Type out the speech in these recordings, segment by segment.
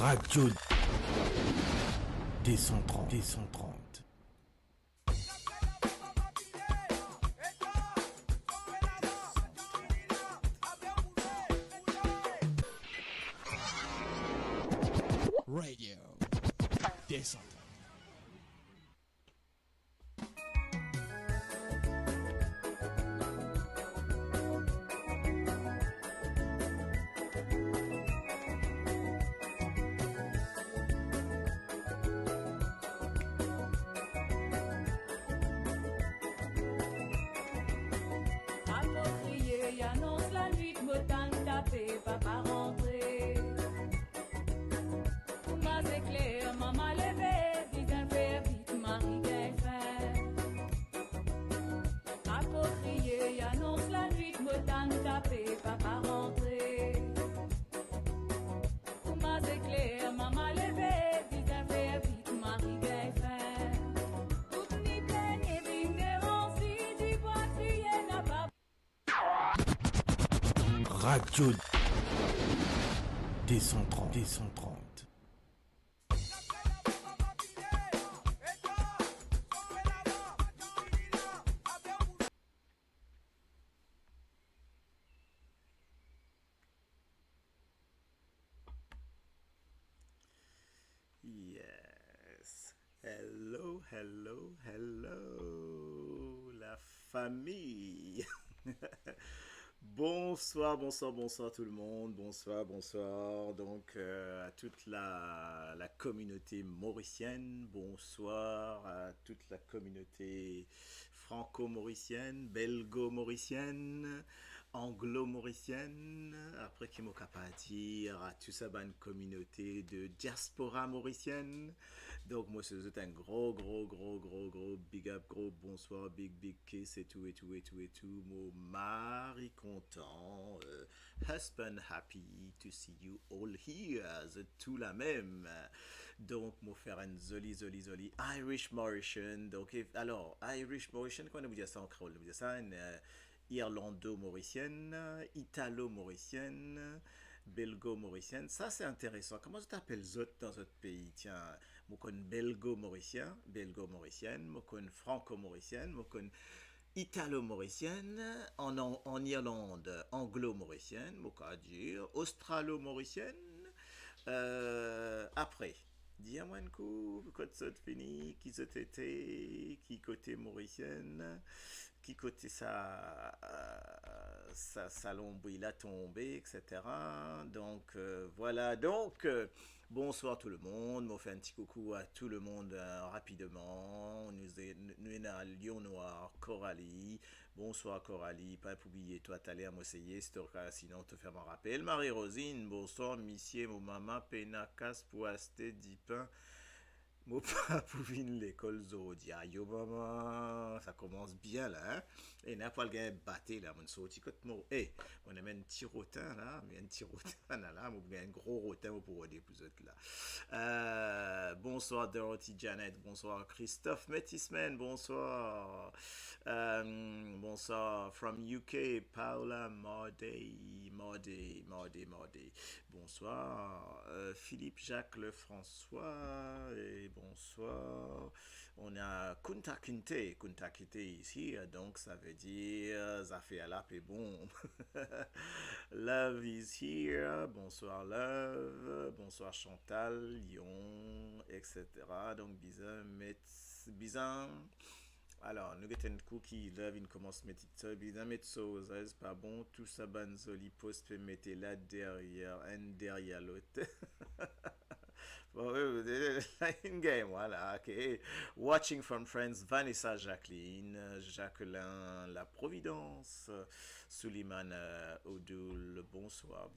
Radio D130. Radio D130. Radio D130. Yes. Hello, hello, hello, la famille. Bonsoir, bonsoir, bonsoir tout le monde. Bonsoir, bonsoir. Donc à toute la communauté mauricienne. Bonsoir à toute la communauté franco-mauricienne, belgo-mauricienne, anglo-mauricienne. Après qui m'a capable dire à toute cette bonne communauté de diaspora mauricienne. Donc moi je vous un gros big up, gros bonsoir, big kiss et tout. Mon mari content, husband happy to see you all here, tout la même. Donc mon frère un joli Irish Mauritian. Donc alors Irish Mauritian, comment on vous dit ça en créole? On vous dit ça une Irlando-mauricienne, Italo-mauricienne, belgo-mauricienne. Ça, c'est intéressant. Comment tu t'appelles autres dans votre pays? Tiens, moi, je connais belgo-mauricien, belgo-mauricienne, moi, je connais franco-mauricienne, moi, je connais italo-mauricienne, en Irlande, anglo-mauricienne, moi, je dire, australo-mauricienne. Après, dis-moi un coup, quand ça fini, qui ça été, qui côté mauricienne, qui côté sa salon il a tombé, etc. Donc voilà, donc bonsoir tout le monde, on fait un petit coucou à tout le monde rapidement. Nous sommes à Lion Noir, Coralie. Bonsoir Coralie, pas oublier toi t'allais à m'essayer, sinon te faire mon rappel. Marie-Rosine, bonsoir, monsieur, mon maman, Pénacas, Poisté, Dipin. Moi, pas pour venir l'école Zodia. Yo, maman, ça commence bien là. Hein? Et n'a pas le gars batté là, mon sorti côté moi. Eh, on a même un petit rotin là, mais un petit rotin là, on a un gros rotin pour aider plus autres là. Bonsoir Dorothy Janet, bonsoir Christophe Metisman, bonsoir. Bonsoir from UK, Paula Mordey. Bonsoir. Philippe Jacques Lefrançois et bonsoir. On a Kunta Kinte ici, donc ça veut dire ça fait à la paix bon. Love is here, bonsoir Love, bonsoir Chantal, Lyon, etc. Donc bizarre. Alors, nous avons un coup qui love, il commence à mettre ça, bien mettre ça, c'est pas bon, tout ça, banzoli, post, mettez là derrière, un derrière l'autre. Bon, une game, voilà, ok. Watching from Friends, Vanessa Jacqueline, Jacqueline La Providence, Suleiman Odoul, bonsoir.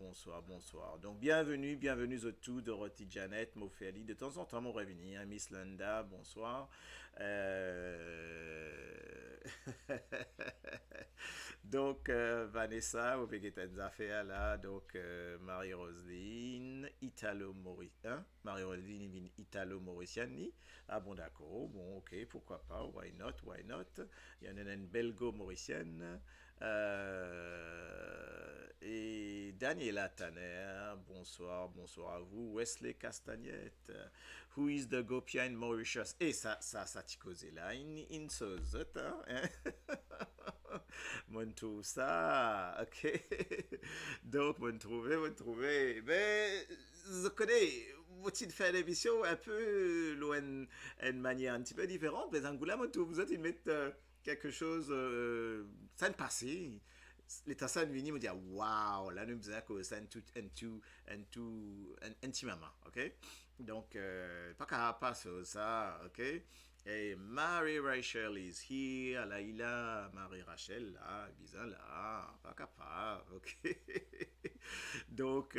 Donc, bienvenue au tout, Dorothy Janet, Mofeli, de temps en temps, mon revenu, hein, Miss Linda, bonsoir. Donc, Vanessa, vous pouvez des affaires là, donc Marie-Roseline, Italo-Mauricienne, Marie-Roseline Italo-Mauricienne, ah bon d'accord, bon ok, pourquoi pas, why not, il y en a une belgo-mauricienne, Et Daniela Tanner, bonsoir, bonsoir à vous. Wesley Castagnette, who is the Gopia in Mauritius? Et ça t'y causé là, in Sozot, hein? Mon tout ça, ok. Donc, mon trouvé. Mais, je connais, vous-tu faire l'émission un peu loin, une manière un petit peu différente, mais Angoula, mon tout, vous êtes, ils mettent quelque chose, ça ne passait. Les tasses vini me dire waouh là nous faisons que ça intimement, ok, donc pas qu'à passer ça, ok. Et Mary Rachel is here, Laila Marie Rachel là bizarre là pas capable, ok. Donc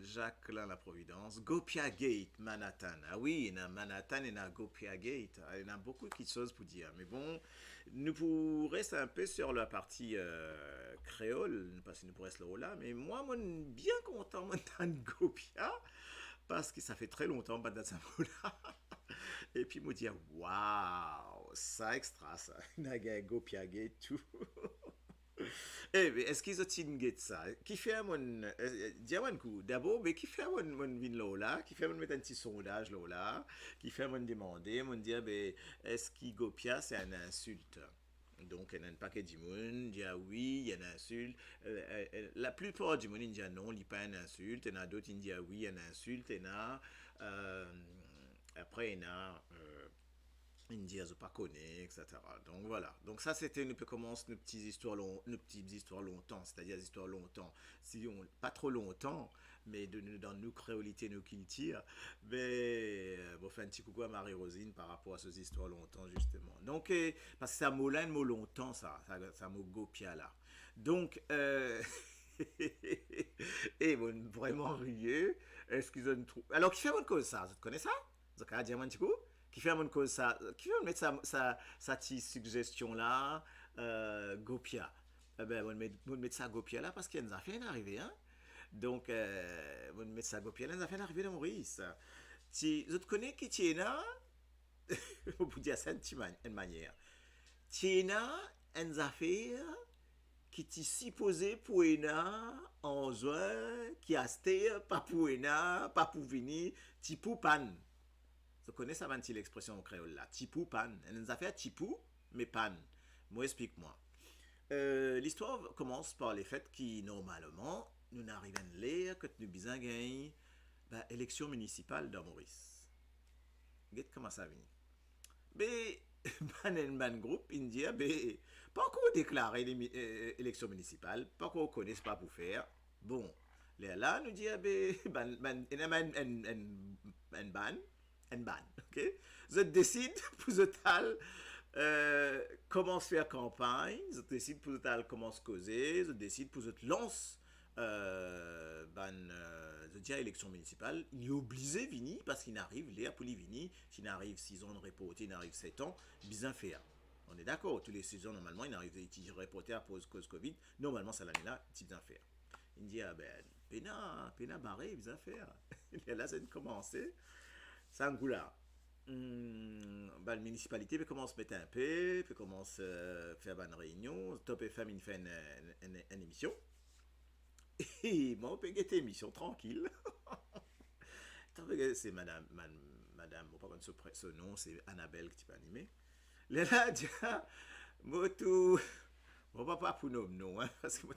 Jacqueline La Providence, Gopia Gate, Manhattan. Ah oui, il y a Manhattan et il y a Gopia Gate. Il y a beaucoup de choses pour dire. Mais bon, nous pourrons rester un peu sur la partie créole, parce que nous pourrons rester là. Mais moi, je suis bien content de Gopia, parce que ça fait très longtemps que je suis là. Et puis, je me dis, waouh, ça extra, ça. Il y a Gopia Gate, tout. Eh, mais est-ce qu'ils ont tingé ça? Qui fait mon. Dis-moi un coup. D'abord, mais qui fait mon vin là? Qui fait mon mettre un petit sondage là? Qui fait mon demander? Mon dire, ben, est-ce qu'il gopia, c'est une insulte? Donc, il y a un paquet de monde, dit ah oui, il y a une insulte. La plupart du monde, il dit non, il n'y a pas une insulte. Il y en a d'autres, il dit ah oui, il y a une insulte. Il y en a. Après, il y en a. India je pas connaît, etc. Donc voilà. Donc ça c'était nous peut commencer nos petites histoires longtemps, c'est-à-dire des histoires longtemps. Si on pas trop longtemps, mais dans nos créolités, nos cultures, mais bon faire un petit coucou à Marie-Rosine par rapport à ces histoires longtemps justement. Donc parce que ça mot là, un mot longtemps ça mot gopia là. Donc et bon vraiment rieux. Est-ce qu'ils ont trouvé. Alors qui fait bonne cause ça? Tu connais ça? Tu connais dire un petit coup? Qui fait mon cause ça, qui veut mettre sa petite suggestion là, Gopia. Eh ben, on met ça Gopia là parce qu'il y a des affaires arrivées, hein. Donc, on met ça Gopia là, des affaires arrivées dans Maurice. Si je te connais qui tient là, on peut dire ça d'une manière. Tiena, une affaire qui t'y supposé pour en juin, qui a sté, pas pour pas pour venir, ti pour pan. Vous connaissez avant l'expression en créole là, tipou pan. Elle nous a fait tipou, mais pan. Moi, explique-moi. L'histoire commence par les faits qui, normalement, nous n'arrivons à lire que nous bisons gagner élection municipale dans Maurice. Regardez comment ça vient. Mais, ban groupe, il dit, pas encore déclaré l'élection municipale, pas encore connaît pas pour faire. Bon, là, nous dit, un ban, ok? Je décide pour total comment faire campagne, je décide pour total comment se causer, je décide pour je lance je dis à l'élection municipale, il est obligé de venir parce qu'il n'arrive l'air pour lui venir, s'il n'arrive 6 ans de reporter, il n'arrive 7 ans, bien faire. On est d'accord, tous les 6 ans normalement, il n'arrive à reporter à cause Covid, normalement c'est l'année-là, il bien faire. Il dit, ah ben, pena barré, bien faire. Et là, c'est commencé. Sangoula. La municipalité peut commencer à mettre un peu, peut commencer à faire une réunion. Top FM, il fait une émission. Et moi, on peut guetter émission tranquille. C'est madame, bon, pas ce nom, c'est Annabelle qui peut animer. Là, déjà, moi, tout. Bon, pas pour nous, non, hein, parce que moi,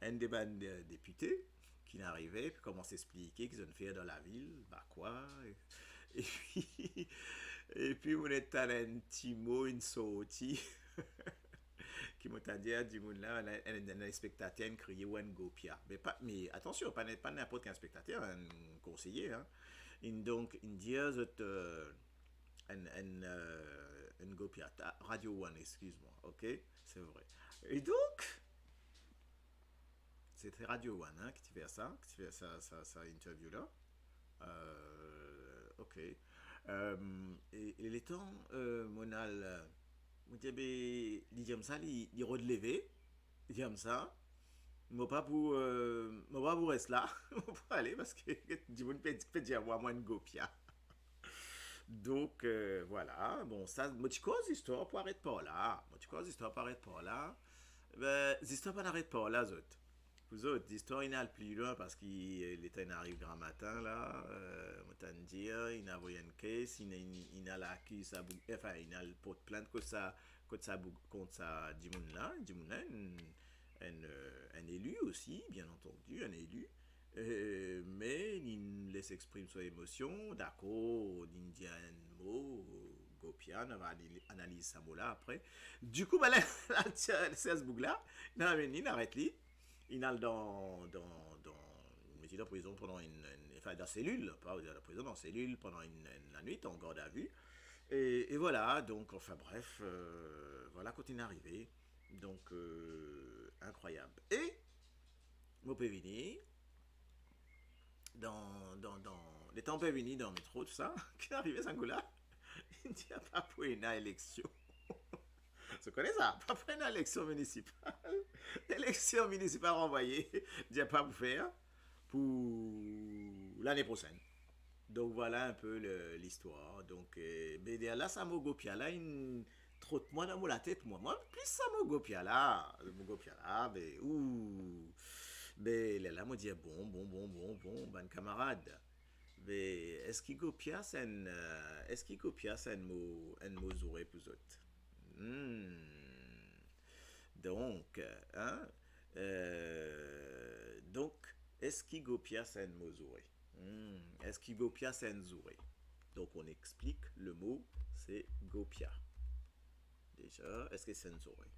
un débat de député qui n'arrivait, puis commence à expliquer qu'ils ont fait dans la ville, bah quoi. Et puis, on est allé un petit mot, une sortie, qui m'a dit à du monde là, un spectateur crié Wen Gopia. Mais attention, pas n'importe quel spectateur, un conseiller. Hein. Donc, il dit, un Gopia, Radio One, excuse-moi, ok? C'est vrai. Et donc, c'était Radio One hein, qui fait ça, ça interview là. Ok. Et les temps, monal, on dit, il ça, il relevé, il dit ça. Moi pas pour rester là, moi pas aller parce que du monde peut dire moi une gopia. Donc, voilà. Bon, ça, moi, tu causes histoire pour arrêter par là. Moi, tu causes histoire pour arrêter par là. Ben, l'histoire pas n'arrête pas là, zut. Vous autres, l'histoire, il n'a le plus loin parce qu'il était arrivé grand matin, là. M'entend dire, il a envoyé une caisse, il a l'accuse, enfin, il a le pot de plainte contre ça, Dimoun là, un élu aussi, bien entendu, un élu. Mais il laisse exprimer son émotion, d'accord, il dit un mot, Gopia, on va analyser ça mot-là après. Du coup, ben, là, c'est ce bouc-là, il arrête lui, il a dans prison pendant enfin, dans cellule, pas dans la prison, dans cellule pendant la nuit, en garde à vue. Et voilà, donc, enfin bref, voilà quand il est arrivé. Donc, incroyable. Et, mon Pévini, les temps Pévini dans le métro, tout ça, qui est arrivé, ce là il dit, ah, pas pour une élection. Tu connais ça? Pas pour une élection municipale. Élection municipale renvoyée, il pas pour faire pour l'année prochaine. Donc voilà un peu l'histoire. Donc, mais là, ça m'a gopia là, une trotte moi dans la tête, moi plus ça m'a gopia là, mais ouh, mais là, moi dit bon, ben camarade. Mais est-ce qu'il copia ça un mot zouré pour autres? Hmm. Donc, hein, donc, est-ce qu'il copia ça un mot zouré? Est-ce qu'il gopia c'est zouré? Donc on explique le mot, c'est gopia. Déjà, est-ce que c'est zouré?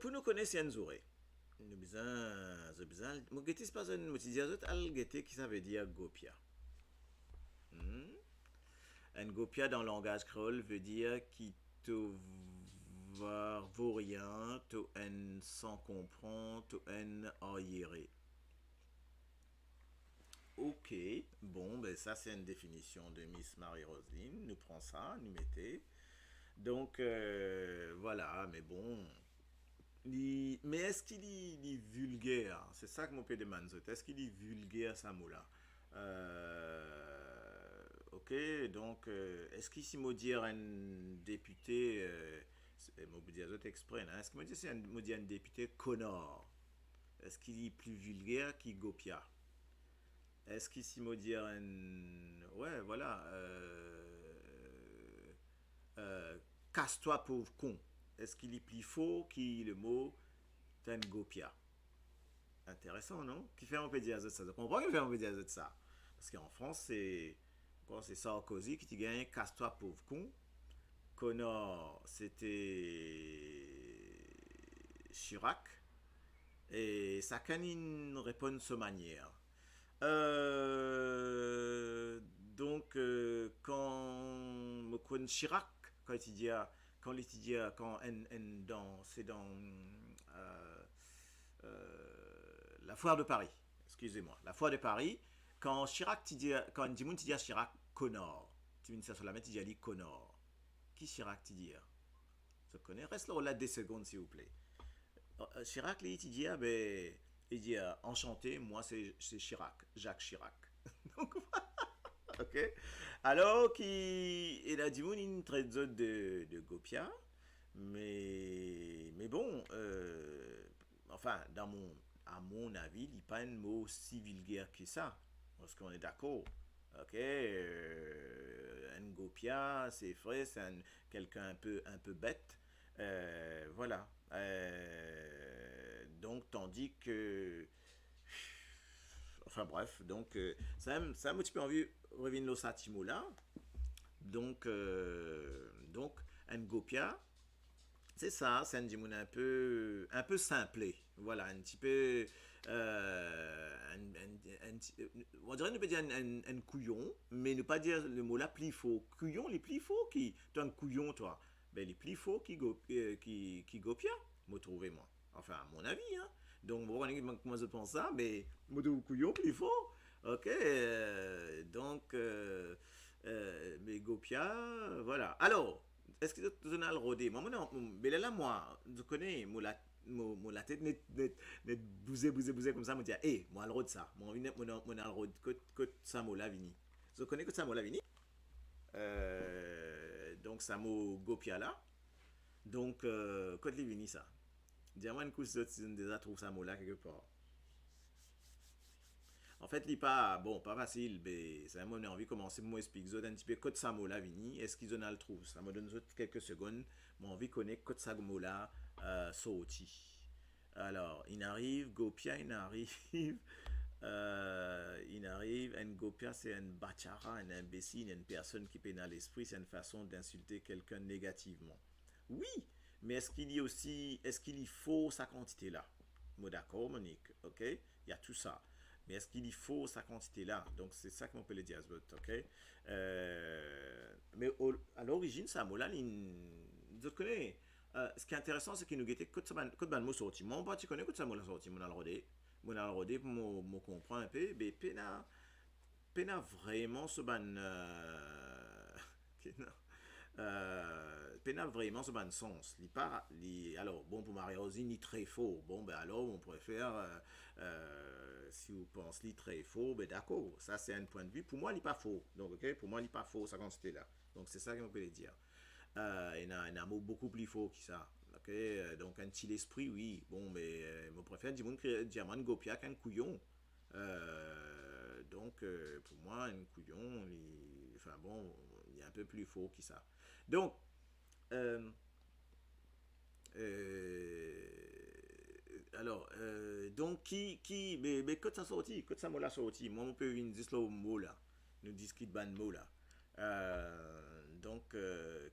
Pour nous connaître c'est zouré. Nous besoin, mon guetti c'est pas un mot qui qui ça veut dire gopia. Un gopia dans le langage créole veut dire qui te vaut rien, te en sans comprendre, te en arriéré. Ok, bon, ben ça c'est une définition de Miss Marie-Roseline. Nous prenons ça, nous mettez. Donc, voilà, mais bon. Mais est-ce qu'il est vulgaire? C'est ça que mon père demande. Est-ce qu'il est vulgaire, ça mot-là? Ok, donc, est-ce qu'il s'y m'a dire un député, m'a dire exprès, hein? Est-ce qu'il m'a dit c'est m'a dire un député connard? Est-ce qu'il est plus vulgaire qu'il Gopia? Est-ce qu'ici m'a dire un... Ouais, voilà. Casse-toi, pauvre con. Est-ce qu'il est plus faux qui le mot Tengopia? Intéressant, non? Qui fait un peu dire ça? Je comprends qu'il fait un peu dire ça. Parce qu'en France, c'est Sarkozy qui gagne Casse-toi, pauvre con. Connor, c'était Chirac. Et ça canine répond de cette manière. Donc, quand Chirac, quand il dit, c'est dans la foire de Paris, excusez-moi, la foire de Paris, quand Chirac, quand Dimoun dit à Chirac, Connor, tu viens sur la main, tu dis à lui, Connor. Qui Chirac, tu dis? Je connais, reste là, 2 secondes, s'il vous plaît. Chirac, il dit, ah, ben, il dit, enchanté, moi c'est Chirac, Jacques Chirac. Donc, ok. Alors, il a dit, il traite de Gopia, mais bon, enfin, à mon avis, il n'est pas un mot si vulgaire que ça. Parce qu'on est d'accord. Ok, un Gopia, c'est vrai, c'est quelqu'un un peu bête. Voilà. Donc, tandis que. Enfin, bref, donc, ça a un petit peu envie de revenir au Satimo là. Donc, Ngopia, c'est ça, c'est un peu simplé. Voilà, un petit peu. On dirait ne pas dire un couillon, mais ne pas dire le mot là, pli faux. Couillon, les plis faux qui. Toi, un couillon, toi. Ben, les plis faux qui gopia, me trouvez moi. Enfin, à mon avis, hein. Donc, vous voyez comment je pense ça, mais me trouve couillon, plis faux. Ok, mais gopia, voilà. Alors, est-ce que tu as le rodé? Moi, mais là, moi, je connais, la tête net bousé comme ça, me dit, hé, moi, le rod ça. Moi, le rod que ça, moi, la vini. Je connais que ça, moi, la vini. Donc, ça m'a Gopia là. Donc, quand il est venu ça, dis-moi une couche d'autres, si on déjà trouve ça mot là quelque part. En fait, il pas bon, pas facile, mais ça m'a donné envie de commencer pour m'expliquer un petit peu code Samola vini, est-ce qu'ils ont le trouve. Ça me donne quelques secondes, mon envie de connaître code Samola sorti. Alors, il arrive, Gopia, il arrive, Ngopia, c'est un bachara, un imbécile, une personne qui pénale l'esprit, c'est une façon d'insulter quelqu'un négativement. Oui, mais est-ce qu'il y a aussi, est-ce qu'il y faut sa quantité là? Moi d'accord, Monique, ok? Il y a tout ça. Mais est-ce qu'il y faut sa quantité là? Donc c'est ça qu'on peut le dire, ok? Mais à l'origine, ça m'a je connais. Ce qui est intéressant, c'est qu'il nous guettait que de mots sortis. Moi, tu connais que ça m'a sorti, mon alrodé. Mon alrodé pour me comprendre un peu. Mais pena vraiment ce ban. Pena vraiment ce ban sens. Alors, bon, pour Marie-Rosine, ni très faux. Bon, ben alors, on pourrait faire. Si vous pensez très faux, ben d'accord. Ça, c'est un point de vue. Pour moi, il n'est pas faux. Donc, ok, pour moi, il n'est pas faux, ça quantité là. Donc, c'est ça qu'on peut dire. Il y a un mot beaucoup plus fort que ça. Okay? Donc, un petit esprit, oui. Bon, mais je préfère dire diamant gopia qu'un couillon. Donc, pour moi, un couillon, enfin bon, il est un peu plus fort que ça. Donc, alors, donc, mais quand ça sorti, quand ça m'a sorti, moi, on peut une dire le mot là, nous discute ban mot là. Donc,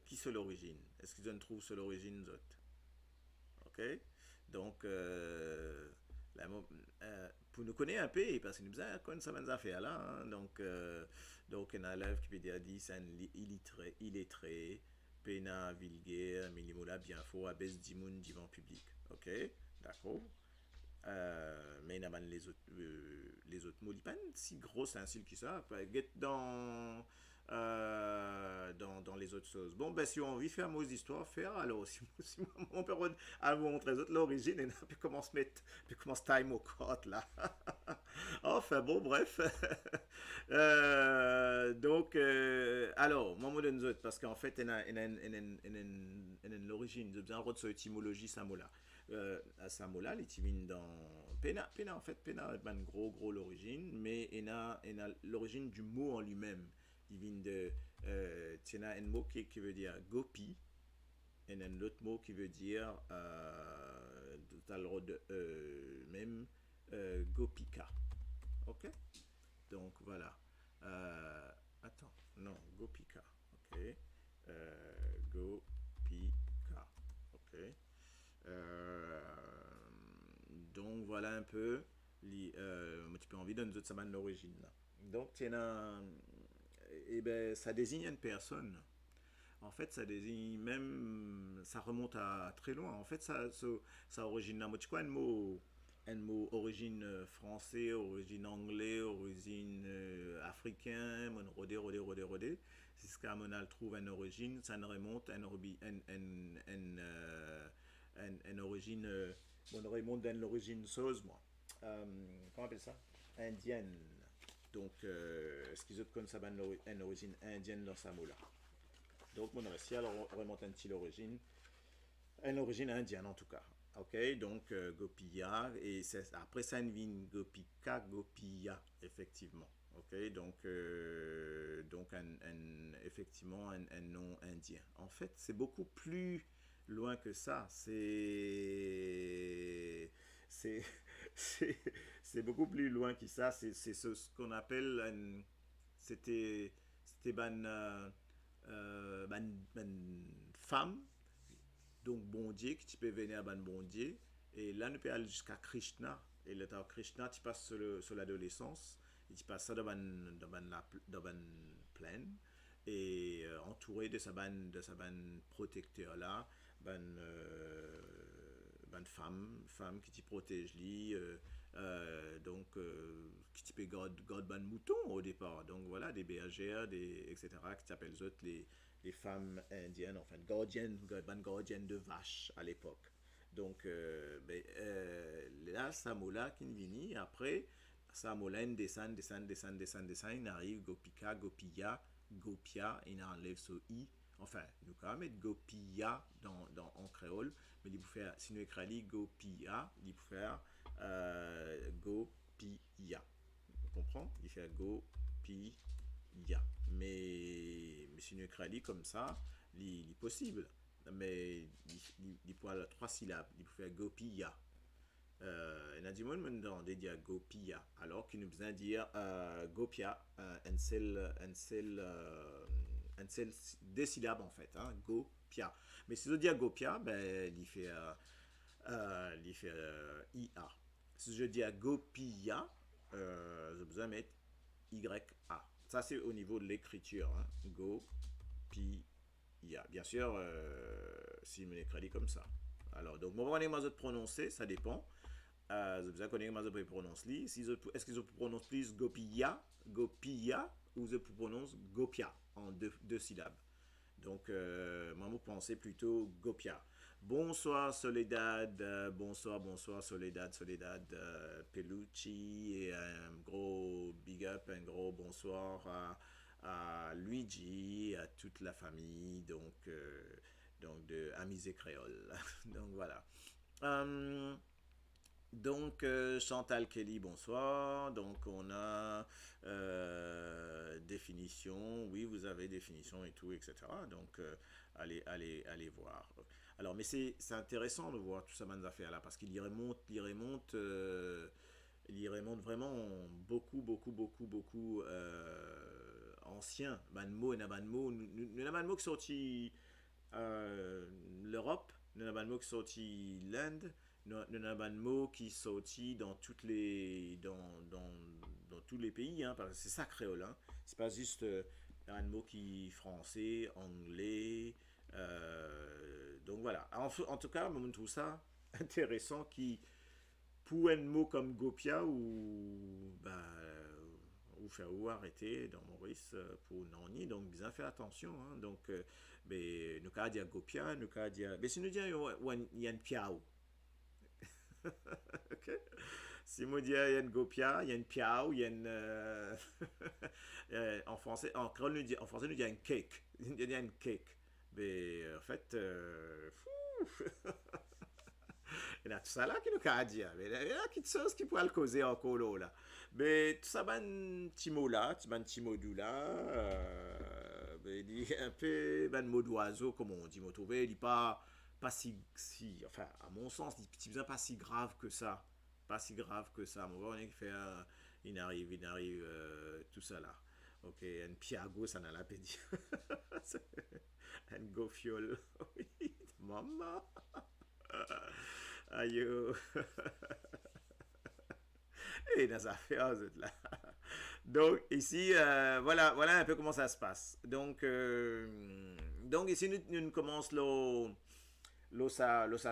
qui c'est l'origine? Est-ce qu'ils en trouvent sur l'origine d'autres? Ok? Donc, pour nous connaître un peu, parce que nous avons quand ça va faire là, hein, donc, un élève qui peut dire c'est un illettré, pena vulgaire, minimola bien fort, abaisse dimoun divan public. Ok? D'accord? Mais il y a les autres mots, il n'y a pas si gros insulte que ça. Get dans les autres choses. Bon, ben, si on a envie de faire mot d'histoire, faire, alors, si on peut vous montrer les autres l'origine, et puis comment se mettre, puis comment se time au code, là. Enfin, bon, bref. Donc, alors, moi, je donne parce qu'en fait, il y a l'origine, de bien de cette étymologie, ça mot là. À Samola, les timines dans Pena, en fait, Pena est une gros l'origine, mais il y a l'origine du mot en lui-même. Il vient de il y a un mot qui veut dire gopi, et un autre mot qui veut dire même gopika. Ok? Donc voilà. Attends, non, gopika. Ok? Gopika. Ok? Donc voilà un peu un petit peu envie de nous dire l'origine là. Donc ben, ça désigne une personne. En fait, ça désigne même, ça remonte à très loin. En fait, ça origine un mot origine français, origine anglais, origine africain, rodé. C'est ce qu'Amonal trouve une origine, ça ne remonte à une origine, on remonte d'une origine sauce, moi. Comment on appelle ça? Indienne. Donc, ce qu'ils ont comme ça, une origine indienne dans sa mot là. Donc, mon récit, alors, on remonte un petit l'origine, une origine indienne en tout cas. Ok, donc Gopiya, et après ça, il vient Gopika, Gopiya, effectivement. Ok, donc effectivement, un nom indien. En fait, c'est beaucoup plus loin que ça. C'est beaucoup plus loin que ça. C'est ce qu'on appelle c'était ban femme, donc bon Dieu, qui tu peux venir à ban bon Dieu. Et là, nous peut aller jusqu'à Krishna. Et le temps Krishna, tu passes sur l'adolescence. Et tu passes ça dans ban plaine. Et entouré de sa ban protecteur là, ban femme qui t'y protège lui. Donc, qui t'y peut garder ban mouton au départ. Donc voilà, des bergères, etc. qui s'appellent autres les femmes indiennes, enfin gardiennes de vaches à l'époque. Donc, là, Samola qui vient après, Samola descend, il arrive, Gopika, Gopiya, Gopia, il enlève ce i. Enfin, nous quand même mettre Gopia en créole, mais il peut faire, si nous écrivons Gopia, il peut faire Gopia. Tu comprends? Il fait Gopia. Mais si nous écrivons comme ça, il est possible. Mais il peut avoir trois syllabes. Il peut faire Gopia. Il y a du monde me demande de dire Gopia, alors qu'il nous besoin de dire Gopia, un seul deux syllabes en fait, hein, Gopia. Mais si je dis Gopia, ben, il fait IA. Si je dis Gopia, j'ai besoin de mettre YA. Ça, c'est au niveau de l'écriture, hein, Gopia. Bien sûr, si je me l'écris comme ça. Alors, donc, moi, je vais prononcer, ça dépend. Vous connaissez comment je prononce li. Est-ce que je prononce plus Gopia, ou je prononce Gopia en deux syllabes. Donc, moi, je pensais plutôt Gopia. Bonsoir Soledad, bonsoir Soledad, Pelucci, et un gros big up, un gros bonsoir à Luigi, à toute la famille, donc de Amis et Créole. Donc voilà. Donc, Chantal Kelly, bonsoir. Donc, on a définition. Oui, vous avez définition et tout, etc. Donc, allez voir. Alors, mais c'est intéressant de voir tout ça, ces affaires-là, parce qu'il y remonte vraiment beaucoup ancien. Banmo et Nabanmo. Nabanmo qui sorti l'Europe, Nabanmo qui sorti l'Inde. Nous avons un mot qui sorti dans tous les pays, hein, parce que c'est ça créole, hein. C'est pas juste un mot qui est français, anglais, donc voilà. En tout cas, je trouve ça intéressant qui, pour un mot comme Gopia ou faire ou arrêter dans Maurice pour Nani, donc bien faire attention, hein. Donc mais nous avons dire Gopia, nous avons dire, mais si nous disons il y a un piao. Ok. Si moi dis il y a une gopia, il y a une piao, il y a une en français, en créole en français nous dit un cake, il y a une cake. Mais en fait, il y a tout ça là qui nous a dit, mais il y a quelque chose qui pourrait le causer encore là. Mais tout ça ben petit mot là, petit mot d'où là, il dit un peu ben mot d'oiseau comme on dit, me trouver, il dit pas si, enfin, à mon sens, il n'est pas si grave que ça. Pas si grave que ça. On va fait il arrive, tout ça là. Ok, un piago, ça n'a la pédie. Un gofiole. Oui, maman. Aïe. Et dans affaires, vous êtes là. Donc, ici, voilà un peu comment ça se passe. Donc ici, nous commençons le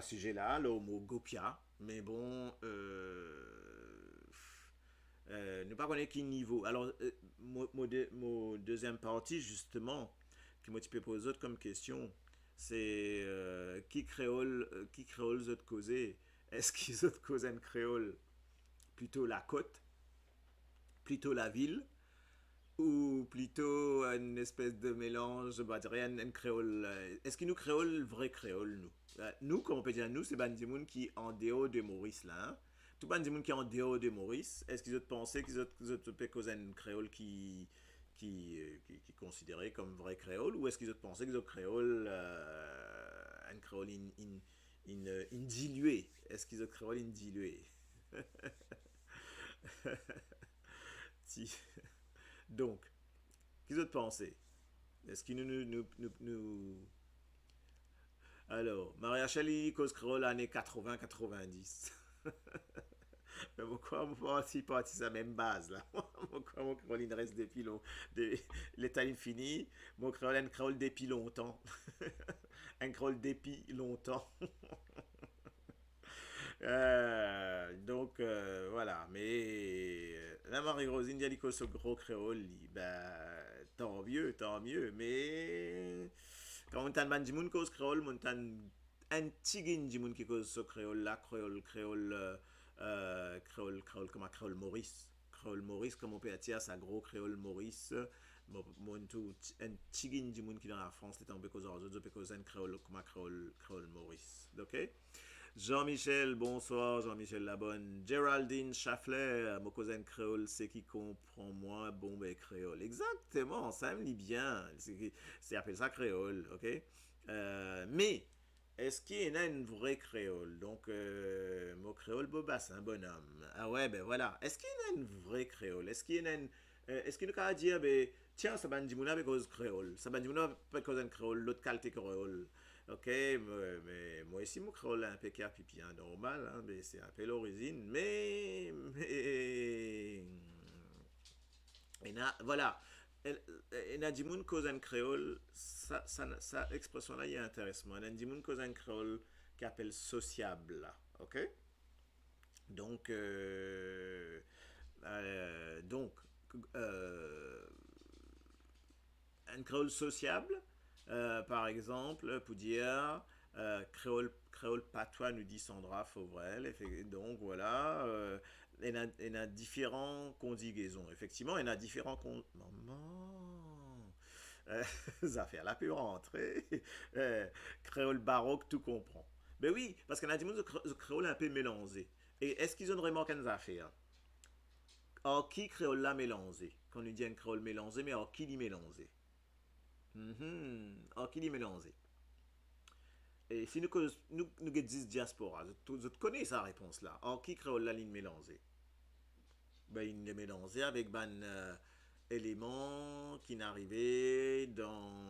sujet là, le mot Gopia, mais bon, ne pas connaître quel niveau. Alors, mon deuxième partie, justement, qui m'a peux poser autres comme question, c'est qui créole les autres causer? Est-ce qu'ils autres causent un créole plutôt la côte, plutôt la ville, ou plutôt une espèce de mélange, bah, un créole. Est-ce que nous créole vrai créole, nous? Nous, comme on peut dire nous, c'est Bandimoun qui est en dehors de Maurice, là. Hein? Tout Bandimoun qui est en dehors de Maurice, est-ce qu'ils ont pensé qu'ils ont causer un créole qui est considéré comme vrai créole, ou est-ce qu'ils ont pensé qu'ils ont créole, un créole in dilué? Est-ce qu'ils ont créole in dilué? Si. Donc, qu'est-ce que vous pensez? Est-ce qu'il nous... Alors, Maria Shelley cause créole années 80-90. Mais pourquoi on pas si la même base là? Pourquoi mon créole il reste depuis l'état infini? Mon créole un créole depuis longtemps. Un créole depuis longtemps. Donc voilà, mais la Marie-Rosine dit que ce gros créole, ben, tant mieux, mais quand on a un petit monde cause créole, on a un petit monde qui cause ce créole là, créole, comment créole Maurice, comme on peut dire, ça gros créole Maurice, mon tout un tigin du monde qui dans la France est tombé cause autres cause un créole comme créole Maurice. OK? Jean-Michel, bonsoir, Jean-Michel Labonne. Géraldine Chaffler, mon cousin créole, c'est qui comprend moi, bon ben créole. Exactement, ça me dit bien. C'est appelé ça créole, ok? Mais, est-ce qu'il y a une vraie créole? Donc, mon créole boba, c'est un bonhomme. Ah ouais, ben voilà. Est-ce qu'il y a une vraie créole? Est-ce qu'il y a une... est-ce qu'il y a dire, ben, tiens, ça va dire avec cause créole. Ça va dire avec cause créole, l'autre qualité créole. Ok, mais moi ici, mon créole est un peu pipi, hein, normal, hein, mais c'est un peu l'origine, voilà, il a dit moun cause un créole, ça expression-là, il est intéressant. Il a dit moun cause un créole qui appelle sociable, là, ok? Donc, donc, euh, un créole sociable, par exemple, pour dire créole patois, nous dit Sandra Fauvrel. Donc voilà, il y a différentes conjugaisons. Effectivement, il y a différents Maman, ça fait la pu rentrer. Créole baroque, tout comprend. Ben oui, parce qu'il y a des mots de créole un peu mélangé. Et est-ce qu'ils ont vraiment qu'une affaire? Or, qui créole l'a mélangé? Quand on dit un créole mélangé, mais or, qui l'y mélangé? Or, qui l'y mélangé? Et si nous disons diaspora, vous connaissez sa réponse là. Or, qui créole la ligne mélangée? Ben, il est mélangé avec ban éléments qui n'arrivaient dans.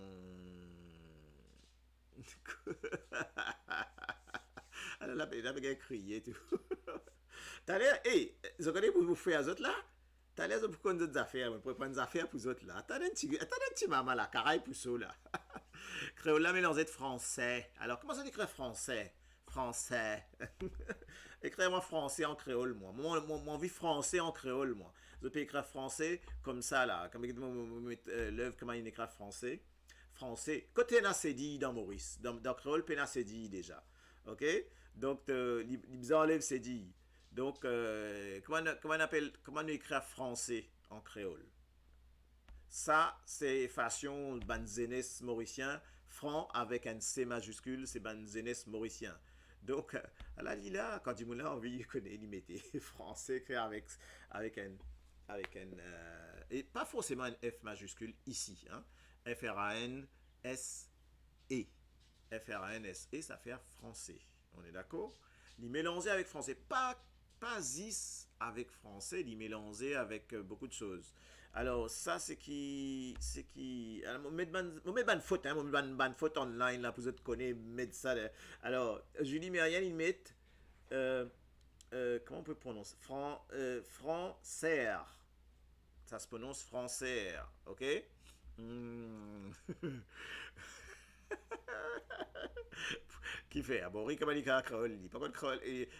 Alors là, il a crié et tout. T'as l'air, hey, vous connaissez pour vous faire autres là? T'as l'air de vous prendre des affaires, pour prendre des affaires pour autres là. T'as un petit maman là, carré pour ça là. Créole là mélangé de français. Alors, comment ça écrit français? Français. Écrivez-moi français en créole, moi. Moi, vie français en créole, moi. Je peux écrire français comme ça, là. Comme l'œuvre, comment il écrit français? Français. Côté n'a c'est dit dans Maurice. Dans créole, pena c'est dit déjà. OK? Donc, les enlève c'est dit. Donc, comment on écrit français en créole? Ça, c'est façon banzenes mauricien. Franc avec un C majuscule, c'est banzenes mauricien. Donc, à la lila, quand du moulin envie, il connaît, il mettait français écrit avec un, et pas forcément un F majuscule ici, hein. F-R-A-N-S-E. F-R-A-N-S-E, ça fait français. On est d'accord? Il mélanger avec français, pas zis avec français, il mélanger avec beaucoup de choses. Alors, ça, c'est qui. Alors, je mets une faute, hein, je mets une faute online, là, pour vous connaître, mettre ça. Là. Alors, Julie Myriel, il met. Comment on peut prononcer français. Ça se prononce français, ok? Qui fait? Ah, Maury, comment il dit créole? Il dit pas quoi de créole.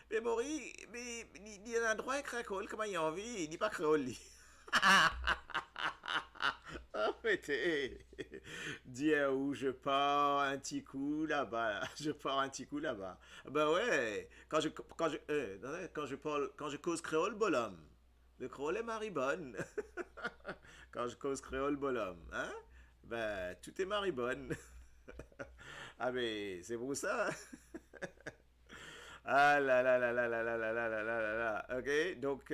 Mais Maury, mais il y a un droit à créole, comment il a envie? Il dit pas créole, lui. Oh, mais dis où je pars un petit coup là-bas. Je pars un petit coup là-bas. Ben ouais, quand je cause créole, bolhomme. Le créole est maribonne. Quand je cause créole, bolhomme. Hein? Ben, tout est maribonne. Ah, mais c'est pour ça. Ah là là là là là là là là là là là là. Ok, donc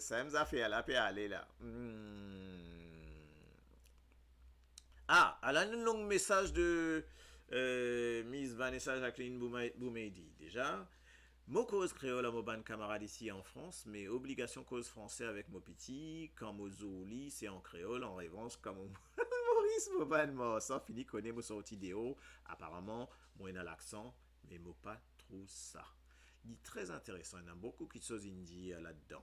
ça nous a fait à la paix aller là. Ah, elle a un long message de Miss Vanessa Jacqueline Boumeidi. Déjà, mon cause créole à mon ban camarade ici en France, mais obligation cause français avec mon petit. Quand mon zouli, c'est en créole, en revanche, comme Maurice Moban, moi, ça finit connaît mon sorti déo. Apparemment, moi, il a l'accent, mais moi pas trop ça. Il est très intéressant, il y en a beaucoup qui sont indiens là-dedans.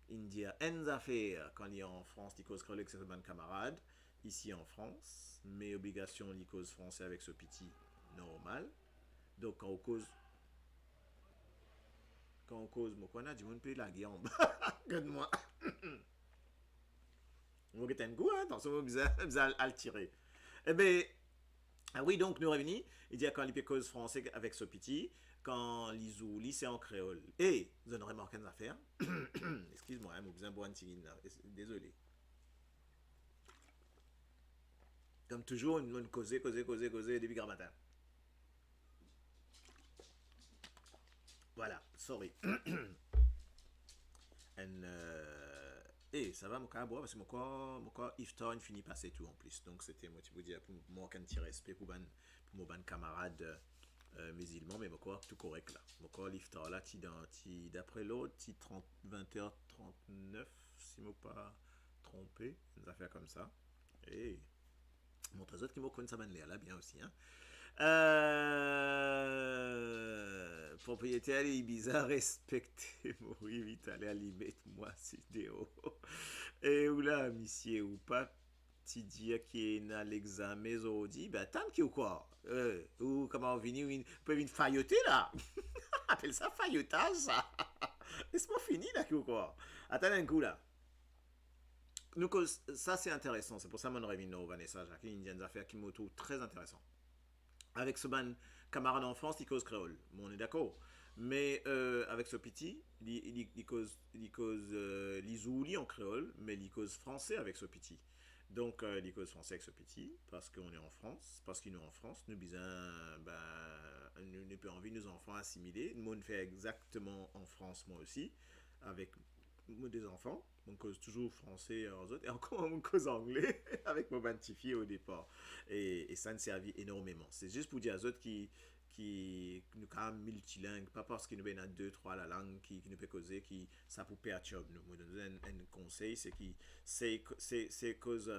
India, en affaires, quand il est en France, il cause créole avec ses ban camarades ici en France, mais obligation il cause français avec ce petit normal. Donc quand on cause moi qu'on a du monde paye la guillaume. Regarde-moi. On va un goût, hein, attention, on va à le tirer. Eh bien, ah oui, donc nous revenons. Il dit quand il cause français avec ce petit, quand l'isou, c'est en créole. Et vous en aurez marqué une affaire. Excuse-moi, hein, je vous ai un bon tigine là. Désolé. Comme toujours, une bonne causer, depuis grand matin. Voilà, sorry. Et ça va, mon cas, parce que mon corps, iftar, il finit passer tout en plus. Donc, c'était, moi, tu peux dire, pour moi, un petit respect pour mon camarade musulman, mais mon corps, tout correct là. Mon corps, l'iftar là, d'après l'autre, 30, 20h39, si je ne pas trompé, une affaire comme ça. Et mon trésor qui m'a connu ça, là, bien aussi, hein. Propriétaire Ibiza, respectez Maurice vite, allez à limite, moi, c'est déo. Et ou là, monsieur, ou pas, tu dis qui est dans l'examen aujourd'hui, ben, tant qu'il ou quoi? Ou comment venir, peut venir failloter là? Appelle ça faillotage, ça. Laisse-moi finir là, ou quoi? Attends un coup là. Donc, ça, c'est intéressant. C'est pour ça que mon revenu Vanessa, Jacques, il y a des affaires qui me trouvent très intéressant. Avec ce ban camarade d'enfance, il cause créole. Bon, on est d'accord. Mais avec ce petit, il cause l'isouli en créole, mais il cause français avec ce petit. Donc, il cause français avec ce petit, parce qu'on est en France, parce qu'il est en France, nous bisons, nous pas envie nos enfants assimiler. Nous, on fait exactement en France, moi aussi, avec des enfants. On cause toujours français aux autres, et encore on cause anglais avec mon bantifié au départ. Et ça nous servit énormément. C'est juste pour dire aux autres qui nous quand même multilingues, pas parce qu'ils nous viennent à deux, trois la langue qui nous peut causer, qui ça pour perturbe nous. Moi, donner un conseil, c'est cause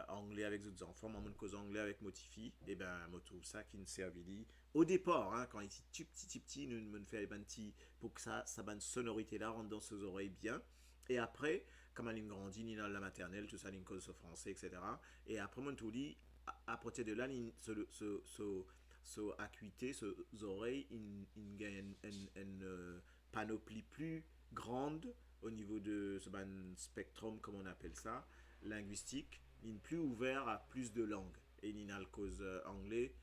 anglais avec d'autres enfants, moi, mon cause anglais avec motifi, et ben, moi, tout ça qui nous servit au départ, hein, quand il est petit, nous fait un petit, pour que ça bonne sonorité là rentre dans ses oreilles bien. Et après, comme elle grandit, il dans la maternelle, tout ça, il cause ce français, etc. Et après, mon tout dit, à partir de là, il acuité, ses oreilles, il gagne une panoplie plus grande au niveau de ce spectrum, comme on appelle ça, linguistique. Il est plus ouvert à plus de langues. Et il a le cause anglais,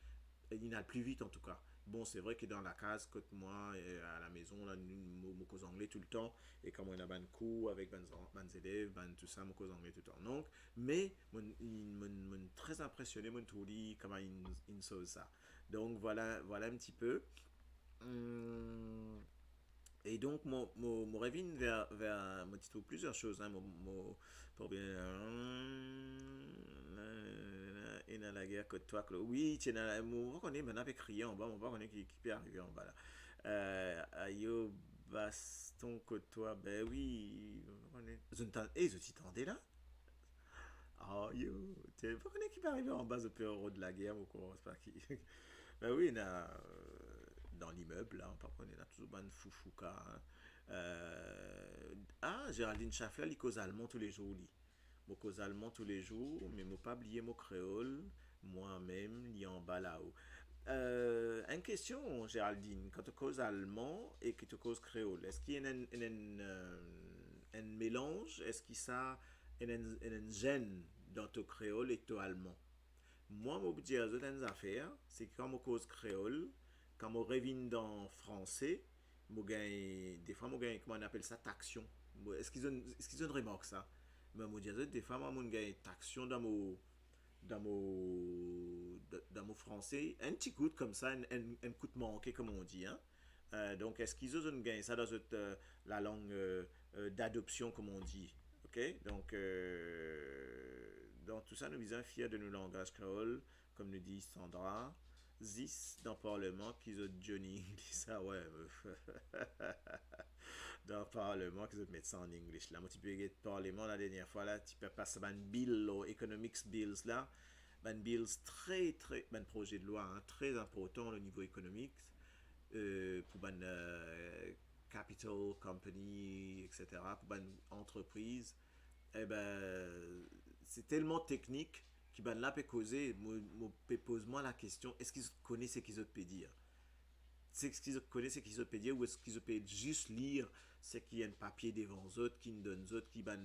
et il a le plus vite en tout cas. Bon, c'est vrai que dans la case, quand moi, à la maison, là, nous cause anglais tout le temps. Et comme on a ban cours avec ban élèves, ban tout ça, nous cause anglais tout le temps. Donc, mais, mon très impressionné, mon tout dit, comment il sauve ça. Donc, voilà un petit peu. Hum, et donc, mon revine vers mon titre plusieurs choses. Hein, pour bien. Et dans la guerre que toi, oui, tu es dans la. On connaît maintenant avec crier en bas, on va connaître qui peut arriver en bas là. Ayo, baston que toi, ben oui. Et je t'attendais là? Oh yo, tu pas connaître qui peut arriver en bas, de peu héros de la guerre ou quoi, c'est pas qui. Ben oui, dans l'immeuble, là, par contre, on a toujours ban foufouka. Hein. Géraldine Schaffler, il cause allemand tous les jours. Je cause allemand tous les jours, mais je pas oublié mon créole, moi-même, il en bas là-haut. Une question, Géraldine, quand tu causes allemand et que tu causes créole, est-ce qu'il y a un mélange? Est-ce qu'il y a un gène dans ton créole et ton allemand? Moi, je dis à certaines affaires, c'est que quand je cause créole, quand je reviens dans français, des fois, je gagne, comment on appelle ça, taction. Est-ce qu'ils ont remarqué ça? Mais je dis, des fois, je gagne taction dans mon français, un petit coup comme ça, un coup de manqué, comme on dit. Hein? Donc, est-ce qu'ils ont gagné ça dans la langue d'adoption, comme on dit? Ok? Donc, tout ça, nous sommes fiers de nos langages créoles, comme nous dit Sandra. Zis dans le Parlement, qu'ils ont Johnny dit ça, ouais. Dans le Parlement, qu'ils ont mis ça en anglais. Là, moi, tu peux le Parlement la dernière fois, là, tu peux passer un bill, economics bills, là. Un bills un projet de loi hein, très important au niveau économique pour une capital company, etc., pour une entreprise. Eh ben, c'est tellement technique qui ben là peut causer, pose-moi la question, est-ce qu'ils connaissent ce qu'ils ont pu dire? C'est ce qu'ils connaissent ce qu'ils ont pu dire ou est-ce qu'ils peuvent juste lire ce qu'il y a un papier devant eux autres qui nous donne autres qui ban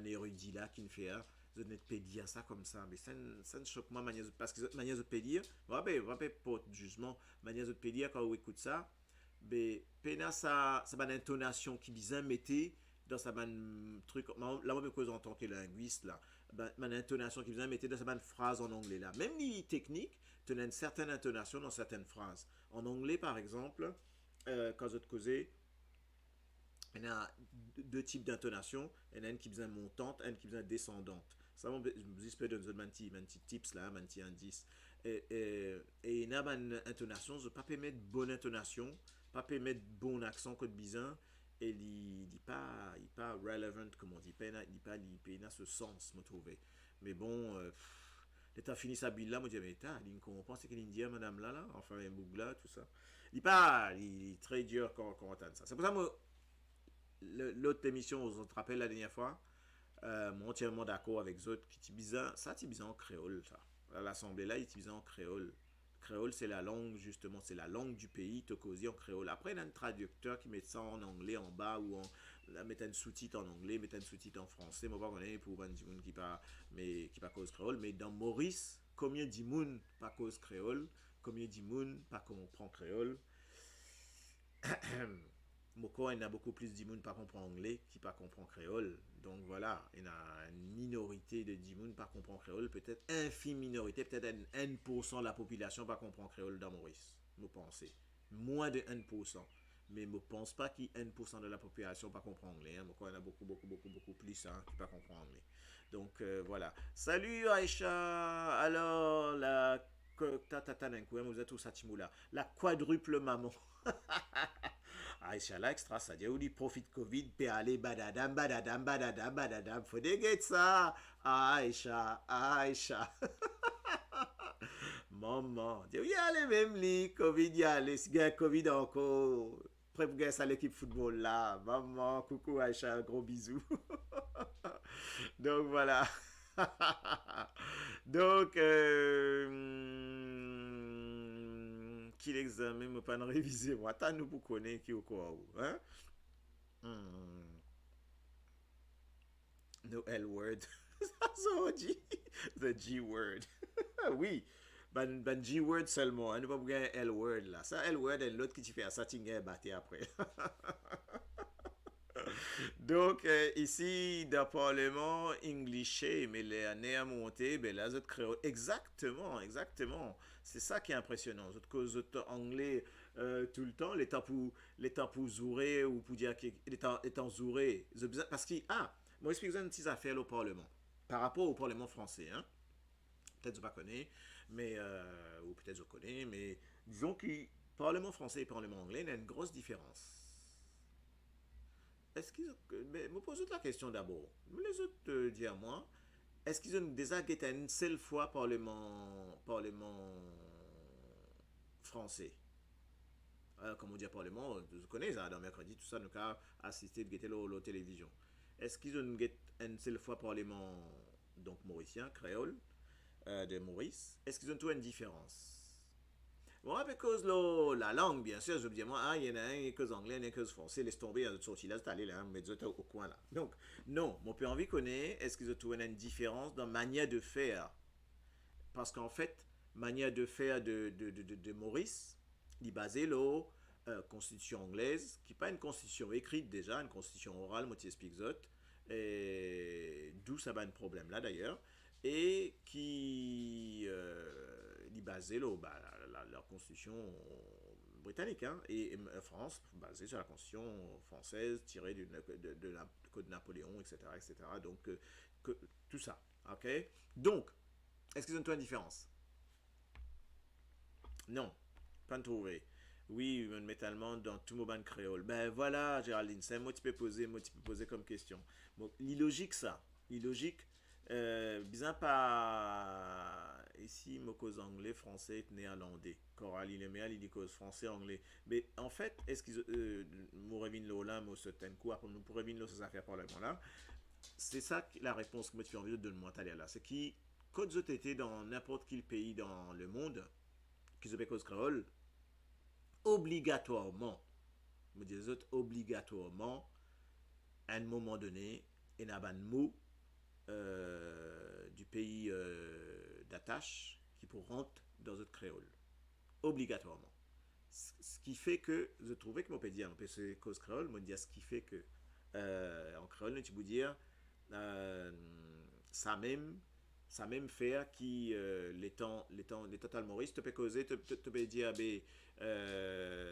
érudit là qui nous fait je ne peux dire ça comme ça mais ça ne choque moi parce que manière de dire va pas de jugement manière de dire quand on écoute ça mais pena ça ban intonation qui bizarre mettait dans sa truc, là, moi, cause en tant que linguiste, là, ma intonation qui vient mettre dans sa phrase en anglais, là. Même les techniques, tu as une certaine intonation dans certaines phrases. En anglais, par exemple, quand je te causais, il y a deux types d'intonation. Il y en a une qui vient montante, une qui vient descendante. Ça, je peux donner un petit tips là, un petit indice. Et il y a une intonation, je ne peux pas mettre bonne intonation, pas mettre bon accent code bizarre. Et il n'est pas relevant, comme on dit. Il n'a ce sens, me trouver. Mais bon, l'état fini sa bille là, me dit, mais il comprend ce qu'il dit, madame là, enfin, un boucle là, tout ça. Il est très dur quand on entend ça. C'est pour ça que l'autre émission, on se rappelle la dernière fois, moi entièrement d'accord avec les autres qui utilisent ça, utilisent en créole, ça. À l'Assemblée là, ils utilisent en créole. Créole, c'est la langue, justement, c'est la langue du pays, te causer en créole. Après, il y a un traducteur qui met ça en anglais en bas ou met un sous-titre en anglais, met un sous-titre en français. Moi, je ne sais pas pour des gens qui pas cause créole, mais dans Maurice, combien de gens pas cause créole, combien de gens pas comprend créole. Moko, il y a beaucoup plus de gens qui ne comprennent anglais qui ne comprennent créole. Donc voilà, il y a une minorité de gens qui ne comprennent créole, peut-être infime minorité, peut-être 1% de la population ne comprend créole dans Maurice. Vous pensez moins de 1%. Mais je ne pense pas qu'il y ait 1% de la population qui ne comprend anglais. Hein. Il y en a beaucoup plus hein, qui ne comprennent anglais. Donc voilà. Salut Aïcha. Alors, vous êtes tous à Timoula. La quadruple maman. Aïcha là, extra, ça dit, où il profite Covid, puis aller badadam, badadam, badadam, badadam. Faut dégueter ça. Aïcha, Aïcha. Maman, il y a les mêmes lits, Covid, il y a les Covid encore. Prêt pour gagner à l'équipe football là. Maman, coucou Aïcha, gros bisous. Donc voilà. Donc, qui l'examen me pas réviser moi. T'as nous pour connaître qui ou quoi hein? No L word. Ça dit. The G word. Oui. Ben G word seulement. Hein? Nous pas gagner L word là. Ça L word et l'autre qui tu fais à ça tu battre après. Donc, ici, dans le Parlement English, mais les années à monter, ben là, autres créole. Exactement, exactement. C'est ça qui est impressionnant. Autres cause anglais tout le temps, l'état pour zourer ou pour dire que l'état zouré. Parce que, moi, explique une petite affaire au Parlement. Par rapport au Parlement français, hein. Peut-être que je ne connais, mais, ou peut-être je connais, mais disons que le Parlement français et le Parlement anglais, il y a une grosse différence. Est-ce qu'ils mais me pose la question d'abord. Les autres disent à moi, est-ce qu'ils ont déjà été une seule fois parlement français? Comme on dit parlement, je connais ça, dans mercredi, tout ça, nous avons assisté de la télévision. Est-ce qu'ils ont une seule fois parlement donc mauricien, créole, de Maurice? Est-ce qu'ils ont tout une différence? Moi, parce que la langue, bien sûr, je me dis, moi, il y en a un qui est anglais, il y en a un qui est français, laisse tomber, il y a d'autres sorties là, c'est allé là, mais au coin là. Donc, non, mon peu envie connaît, est-ce qu'ils ont trouvé une différence dans la manière de faire? Parce qu'en fait, manière de faire de Maurice, il est basé là, constitution anglaise, qui n'est pas une constitution écrite déjà, une constitution orale, moi, tu expliques et d'où ça va un problème là d'ailleurs, et qui est basé là, la constitution britannique hein, et France basée sur la constitution française tirée de la code Napoléon etc. Donc tout ça ok donc est-ce qu'ils ont une différence? Non, pas trouvé. Oui, on met allemand dans tout mot créole. Ben voilà, Géraldine, c'est moi tu peux poser comme question. Bon, l'illogique ça, l'illogique, bizarre pas ici, moi cause anglais, français, néerlandais. Coralie Leméal, il dit cause français, anglais. Mais en fait, est-ce qu'ils, Mourevin Lola, moi ce coup, après nous pourrions venir ces affaires parlement là. C'est ça la réponse que moi tu as envie de donner moi là. C'est qui, quand vous étiez dans n'importe quel pays dans le monde, qui se fait cause créole, obligatoirement, me dis obligatoirement, à un moment donné, il y a un mot du pays d'attache qui pour rentrer dans notre créole. Obligatoirement. Ce qui fait que, je trouvais que mon peut dire, c'est cause créole, me dire ce qui fait que, en créole, tu peux dire euh, ça même, ça même faire qui, les temps humoristes, tu peux causer, tu peux dire, ben,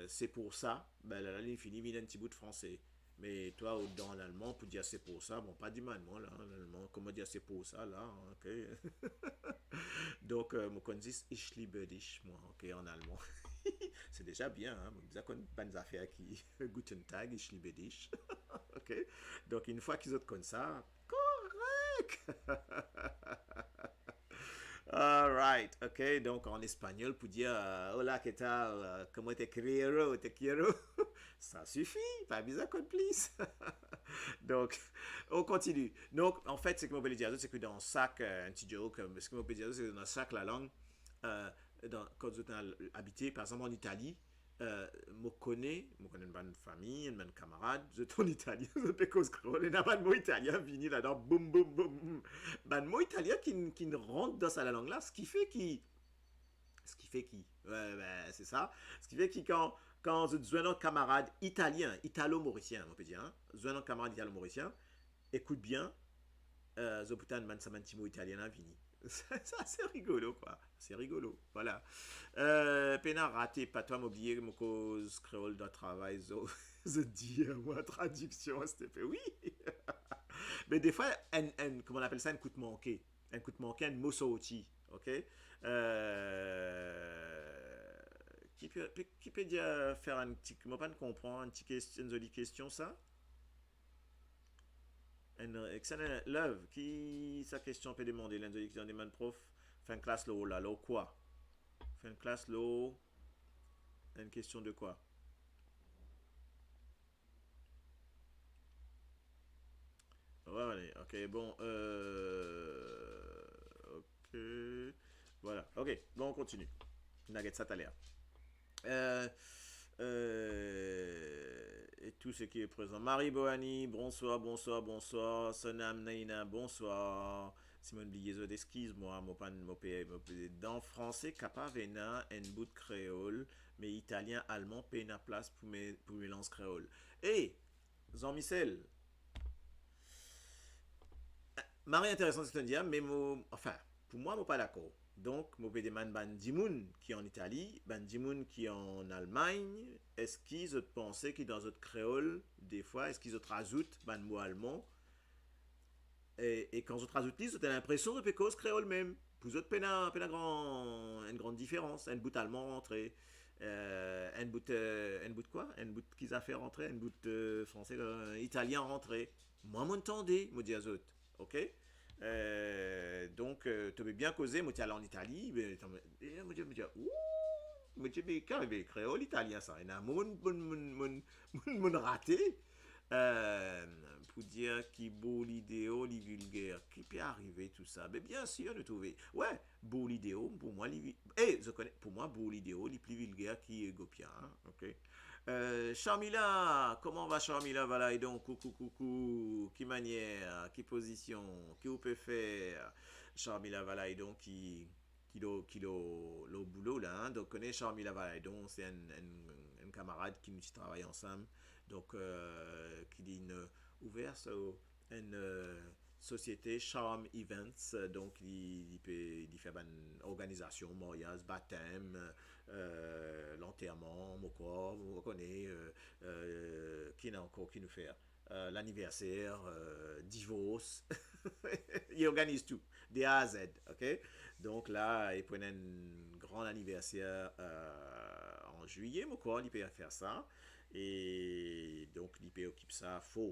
c'est pour ça, ben, la ligne finit, il y a un petit bout de français. Mais toi, dans l'allemand, pour dire c'est pour ça, bon, pas du allemand, là, l'allemand, comment dire c'est pour ça, là, ok. Donc, mon condis, ich liebe dich, moi, ok, en allemand. C'est déjà bien, hein. Vous avez bonnes affaires qui, Guten Tag, ich liebe dich. Ok. Donc, une fois qu'ils ont comme ça, correct. Alright, ok. Donc, en espagnol, pour dire hola, ¿qué tal? ¿Cómo te quiero? Te quiero. Ça suffit, pas besoin de plus. Donc, on continue. Donc, en fait, ce que je peux dire, c'est que dans chaque, un petit joke, ce que je peux dire, c'est que dans chaque la langue, euh, quand vous êtes habité, par exemple en Italie, je connais une bonne famille, une bonne camarade, je suis en Italie, je peux cause créole, et il y a un mot italien venu là-dedans, boum, boum, boum, boum. Un mot italien qui rentre dans sa langue là, ce qui fait qui, ouais, ben, c'est ça, ce qui fait qui quand je suis un camarade italien, italo-mauricien, on peut dire, hein, je suis un camarade italo-mauricien, écoute bien, Zoputan Mansamantimo italien à Vini. C'est rigolo, quoi. C'est rigolo. Voilà. Pena raté, pas toi m'oublier, mon cause créole de travail, je dis, moi, traduction, c'était fait. Oui. Mais des fois, comment on appelle ça, un coup de manqué. Un coup de manqué, un mot sorti. OK? Qui peut dire, faire un petit. Comment pas comprendre, une jolie question, ça? Un excellent love. Qui sa question peut demander? L'un qui demande prof. Fin classe là, là, là, quoi? Fin classe là, une question de quoi? Ouais, ouais, ok, bon. Ok. Voilà, ok, bon, on continue. Nugget, ça t'a l'air. Euh, et tout ce qui est présent. Marie Bohani, bonsoir, bonsoir, bonsoir. Sonam Naina, bonsoir. Simone Bliezo, excuse-moi, dans français, capavena, en bout de créole, mais italien, allemand, pena place pour mes lances créole. Et, Jean-Michel, Marie intéressant, c'est à dire, mais enfin, pour moi, je ne suis pas d'accord. Donc, je vais demander Bandimoun qui est en Italie, Bandimoun qui est en Allemagne. Est-ce qu'ils ont pensé que dans notre créole, des fois, est-ce qu'ils ont rajouté ban mot allemand? Et quand ils ont rajouté, ils ont l'impression de que cause créole même. Vous autres, une grande différence. Un bout allemand rentré. Un bout quoi? Un bout qu'ils a fait rentrer, un bout français, italien rentré. Moi, m'entendez, me dit Azot. Ok? Donc, tu veux bien causer, moi, tu es allé en Italie, mais me dis, ouh, mais tu es quand même créole italien, ça. Il y a mon raté. Euh, pour dire qui beau l'idéo, les vulgaire, qui peut arriver tout ça. Mais bien sûr, de trouver. Ouais, beau l'idéo, pour moi, je connais, pour moi, beau l'idéo, les plus vulgaires qui est Gopia, hein, ok? Charmila, comment va Charmila? Voilà, et donc, coucou, coucou, qui manière, qui position, qui vous peut faire? Charmila, voilà, et donc, le boulot là, hein. Donc, connaît Charmila, voilà, et donc, c'est un camarade qui nous travaille ensemble, donc, qui dit une ouvert sur une société Charm Events, donc, il fait une organisation, mariage, baptême, l'enterrement, vous connaissez, qui n'a encore qui nous fait l'anniversaire, divorce, il organise tout, de A à Z, ok? Donc là, il prenait un grand anniversaire en juillet, il peut faire ça. Et donc, il occupe ça, faux.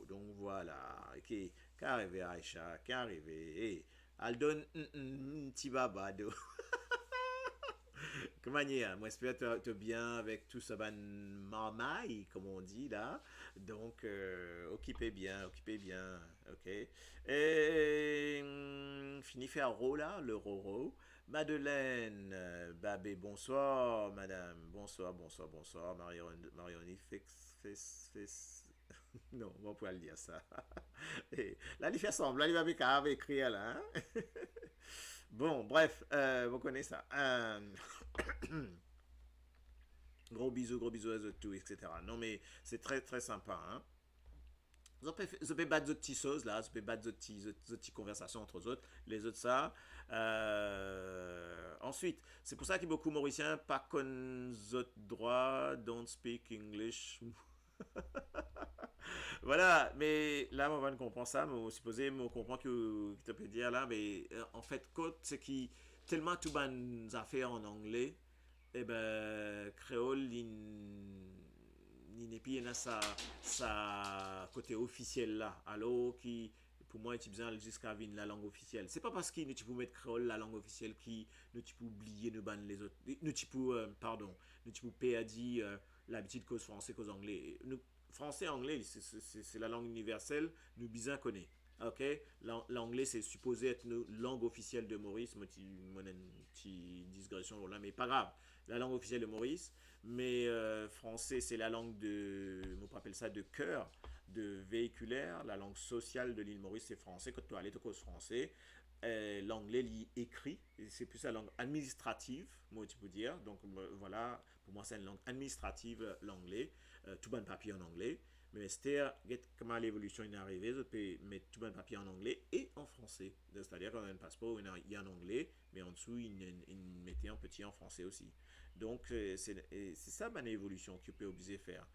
Donc voilà, ok, qu'arrivé Aïcha, qu'arrivé, et elle donne un petit babado. Comment dire, moi j'espère que tu es bien avec tout ce ban marmaille, comme on dit là. Donc, occupez bien, ok. Et fini faire ro là, le roro. Madeleine, Babé, bonsoir, madame. Bonsoir, bonsoir, bonsoir. Marioni, non, on va pouvoir le dire ça. Et là, il fait semblant, il va écrire là. Hein? Bon, bref, vous connaissez ça. Gros bisous à eux tous, etc. Non, mais c'est très très sympa. Hein? Vous pouvez battre d'autres petites choses là, vous pouvez battre d'autres petites conversations entre eux autres, les autres ça. Ensuite, c'est pour ça que beaucoup Mauriciens pas connaissent d'autres droits, don't speak English. Voilà, mais là, on va comprendre ça, mais on supposé, on comprend que tu peux dire là, mais en fait, c'est qui tellement tout ban affaires en anglais, et ben, créole, il n'est pas sa côté officiel là, alors qui, pour moi, il besoin jusqu'à venir la langue officielle. C'est pas parce qu'il ne peut mettre créole la langue officielle qui ne peut oublier de ban les autres, ne peut, pardon, ne peut perdre l'habitude cause français, cause anglais. Français, anglais, c'est la langue universelle, nous bien connaissons. Ok, l'anglais c'est supposé être une langue officielle de Maurice, moi une petite digression là, mais pas grave. La langue officielle de Maurice, mais français c'est la langue de, on appelle ça de cœur, de véhiculaire, la langue sociale de l'île Maurice c'est français. Quand tu allais au français, l'anglais écrit, c'est plus la langue administrative, moi tu peux dire. Donc voilà, pour moi c'est une langue administrative l'anglais. Tout bon papier en anglais. Mais c'est comment l'évolution est arrivée, je peux mettre tout bon papier en anglais et en français. C'est-à-dire qu'on a un passeport, il y a en anglais, mais en dessous, il mettait un petit en français aussi. Donc, c'est ça ma évolution que peut obliger faire.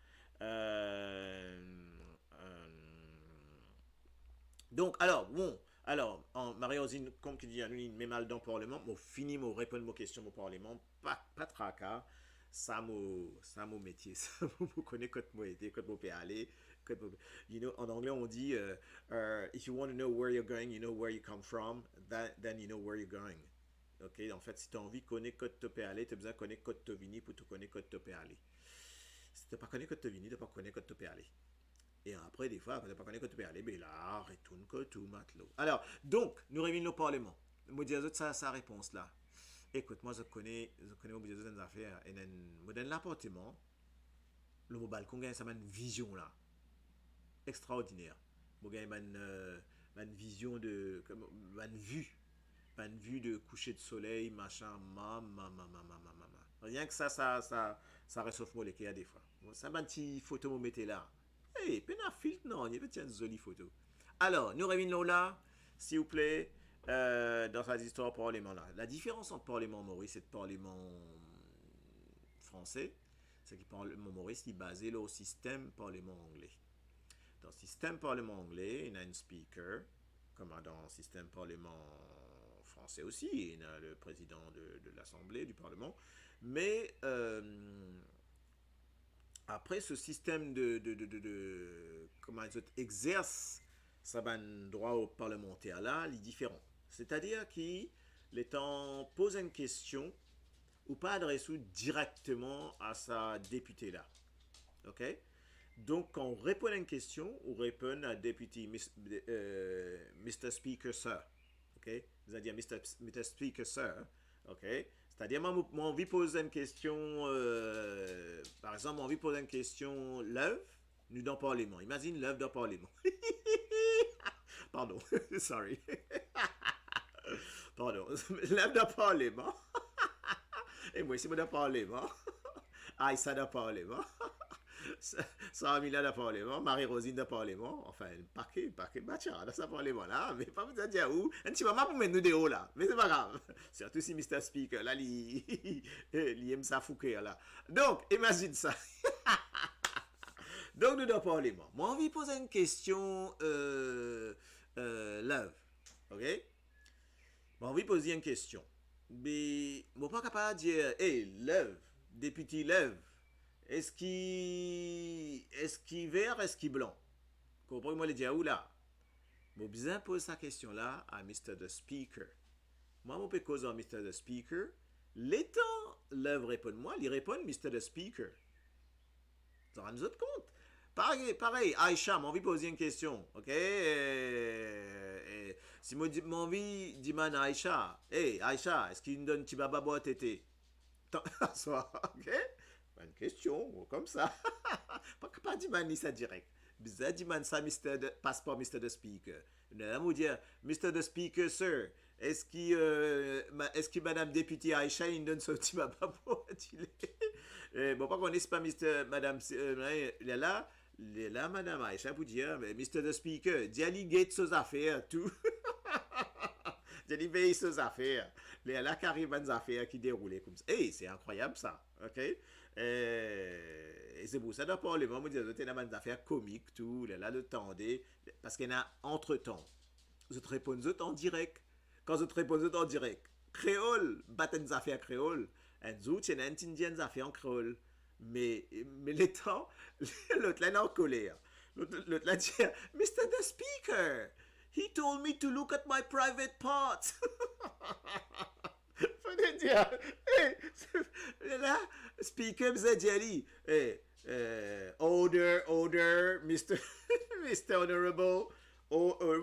Donc, alors, bon, alors, Marie-Rosine, comme tu dis, mes mal dans le Parlement, moi, fini, moi, répondre aux questions au Parlement, pas tracas. Ça mon métier, ça vous connaît quand moi été, quand moi peux aller, en anglais on dit if you want to know where you're going, you know where you come from, then you know where you're going. Ok, en fait, si tu as envie de connaître quand tu peux aller, tu as besoin de connaître quand tu venu pour te connaître quand tu peux aller. Si tu n'as pas connaître quand tu venu, tu n'as pas connaître quand tu peux aller. Et après, des fois, quand tu n'as pas connaître quand tu peux aller, ben là, retourne que tout matelot. Alors, donc, nous revenons au Parlement. Moi, dis à sa réponse là. Écoute, moi, je connais obligé de affaires. Et dans l'appartement, le balcon, ça a une vision là. Extraordinaire. Moi, j'ai une vision de. Une vue de coucher de soleil, machin, Rien que ça réchauffe moi les cas des fois. Ça m'a une petite photo, me mettez là. Hey, peine à filtre, non, il y a une jolie photo. Alors, nous revenons là, s'il vous plaît. Dans cette histoire parlement là. La différence entre parlement maurice et parlement français, c'est que le parlement maurice est basé là, au système parlement anglais. Dans le système parlement anglais, il y a un speaker, comme dans le système parlement français aussi, il y a le président de l'Assemblée, du Parlement, mais après ce système comment ils exerce sa droit au parlementaire là, il est différent. C'est-à-dire qu'il pose une question ou pas adressée directement à sa députée là. OK? Donc, quand on répond à une question, on répond à député Mr. Speaker, Sir. OK? Vous allez dire Mr. Speaker, Sir. OK? C'est-à-dire, moi, envie de poser une question, par exemple, envie de poser une question, l'œuvre, nous dans le Parlement. Imagine l'œuvre dans le Parlement. Pardon, sorry. Pardon, l'œuvre dans le Parlement. Et moi, c'est moi dans le Parlement. Aïssa dans le Parlement. Sarah Mila dans le Parlement. Marie-Rosine dans le Parlement. Enfin, un paquet de bâtards dans ce Parlement-là. Mais pas vous dire où. Un petit moment pour mettre nous des hauts là. Mais c'est pas grave. Surtout si Mr. Speaker, là, il aime ça fouquer là. Donc, imagine ça. Donc, nous dans le Parlement. Moi, envie de poser une question, Love. OK? Moi, envie de poser une question. Mais, je ne suis pas capable de dire, hey, Love, député Love, est-ce qu'il vert, est-ce qu'il blanc? Comprenez-moi les dire où là? Je besoin poser cette question-là à Mr. the Speaker. Moi, je peux causer à Mr. the Speaker. L'étant, Love répond moi, il répond Mr. the Speaker. Ça rend nous autres compte. Pareil, Aïcha, j'ai envie de poser une question, ok? Si j'ai envie de demander à Aïcha, hey, Aïcha, est-ce qu'il nous donne un petit baba boîte tété? Ok? Une question, comme ça. Pas demander ça direct. Bizarre demander ça, passeport Mr. the Speaker. Là, on dire, Mr. the Speaker, sir, est-ce que Madame députée Aïcha, il nous donne son petit baba boîte? Bon, pas qu'on n'est pas Madame, là, Là, madame Aïcha, vous dire, mais Mr. the Speaker, Diali gate ses affaires, tout. Diali veille ses affaires. Là, qu'arrive des affaires qui déroulent comme ça. Hey, c'est incroyable ça, ok? Et c'est pour ça, dans le Parlement, vous dites, il y a des affaires comiques, tout, là, le tendez, parce qu'il y en a entre-temps. Vous te répondez en direct. Quand vous te répondez en direct, créole, battent des affaires créole, et vous, il y a des affaires en créole. Mais les temps, l'autre là est en colère. L'autre là dit, Mr. the Speaker, he told me to look at my private parts. Faut dire, hey, là, Speaker me dit, hey, order, Mr. Mr. Honorable,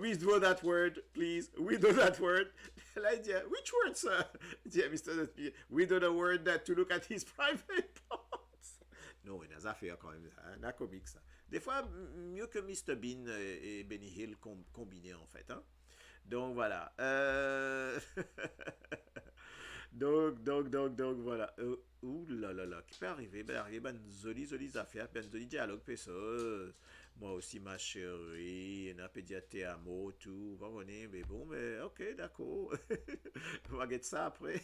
withdraw that word, please, withdraw that word. Là, il dit, which word, sir? Il dit, Mr. the Speaker, withdraw the word that to look at his private parts. Non, il y a des affaires quand même, un comique ça. Des fois, mieux que Mr. Bean et Benny Hill combinés en fait. Hein? Donc voilà. Donc voilà. Ouh là là là, qui peut arriver? Ben arriver, ben jolies affaires, ben joli dialogue, puis ça. Moi aussi, ma chérie, on a pédiaté à mot, tout. Vous comprenez? Mais bon, mais ok, d'accord. On va guetter ça après.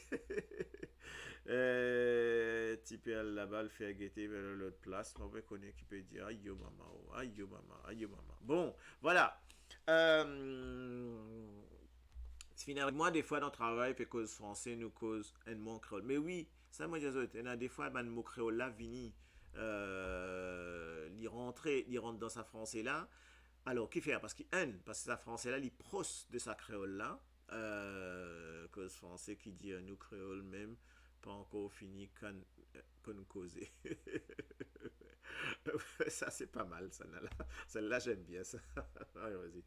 Tipel là-bas, le fait guetter vers l'autre place. Moi, je connais qui peut dire aïe yo maman, aïe yo maman, aïe yo maman. Bon, voilà. Finalement, moi, des fois, dans le travail, fait cause français, nous cause un mot créole. Mais oui, ça, moi, je dis, il y a des fois, ben, le mot créole là, vini, il rentre dans sa français là. Alors, qu'est-ce faire? Parce que sa français là, il proche de sa créole là. Cause français qui dit nous créole même, pas encore fini qu'on causer. Ça, c'est pas mal, celle-là. Celle-là, j'aime bien ça. Vas-y.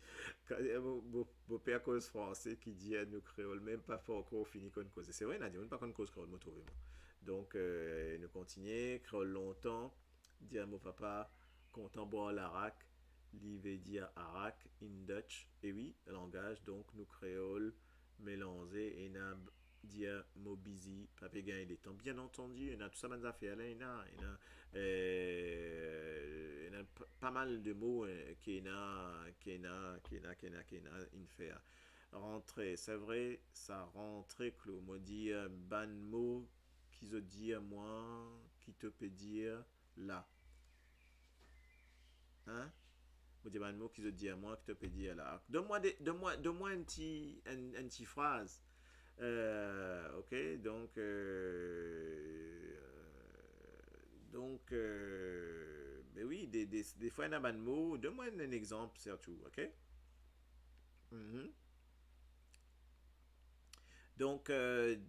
Mon père cause français qui dit à nous créole, même pas encore fini qu'on cause. C'est vrai, Nadia, même pas qu'on cause créole, moi, trouvé, moi. Donc, nous continuons, créole longtemps, dit à mon papa, content boire l'arac, lui veut dire arac in Dutch. Et oui, le langage, donc, nous créole, mélangé, et n'a dire mot busy, papier gagner des temps. Bien entendu, il y a tout ça, des affaires là, il y a pas mal de mots qui in faire. Rentrer, c'est vrai, ça rentrer, Claude. Moi, dire ban mot qui se dit à moi, qui te peut dire là. Hein? Moi, dire ban mot qui se dit à moi, qui te peut dire là. Donne-moi une petite phrase. Ok, ben oui, des fois, il y a un mot. Donne-moi un exemple, surtout, ok? Mhm. Donc,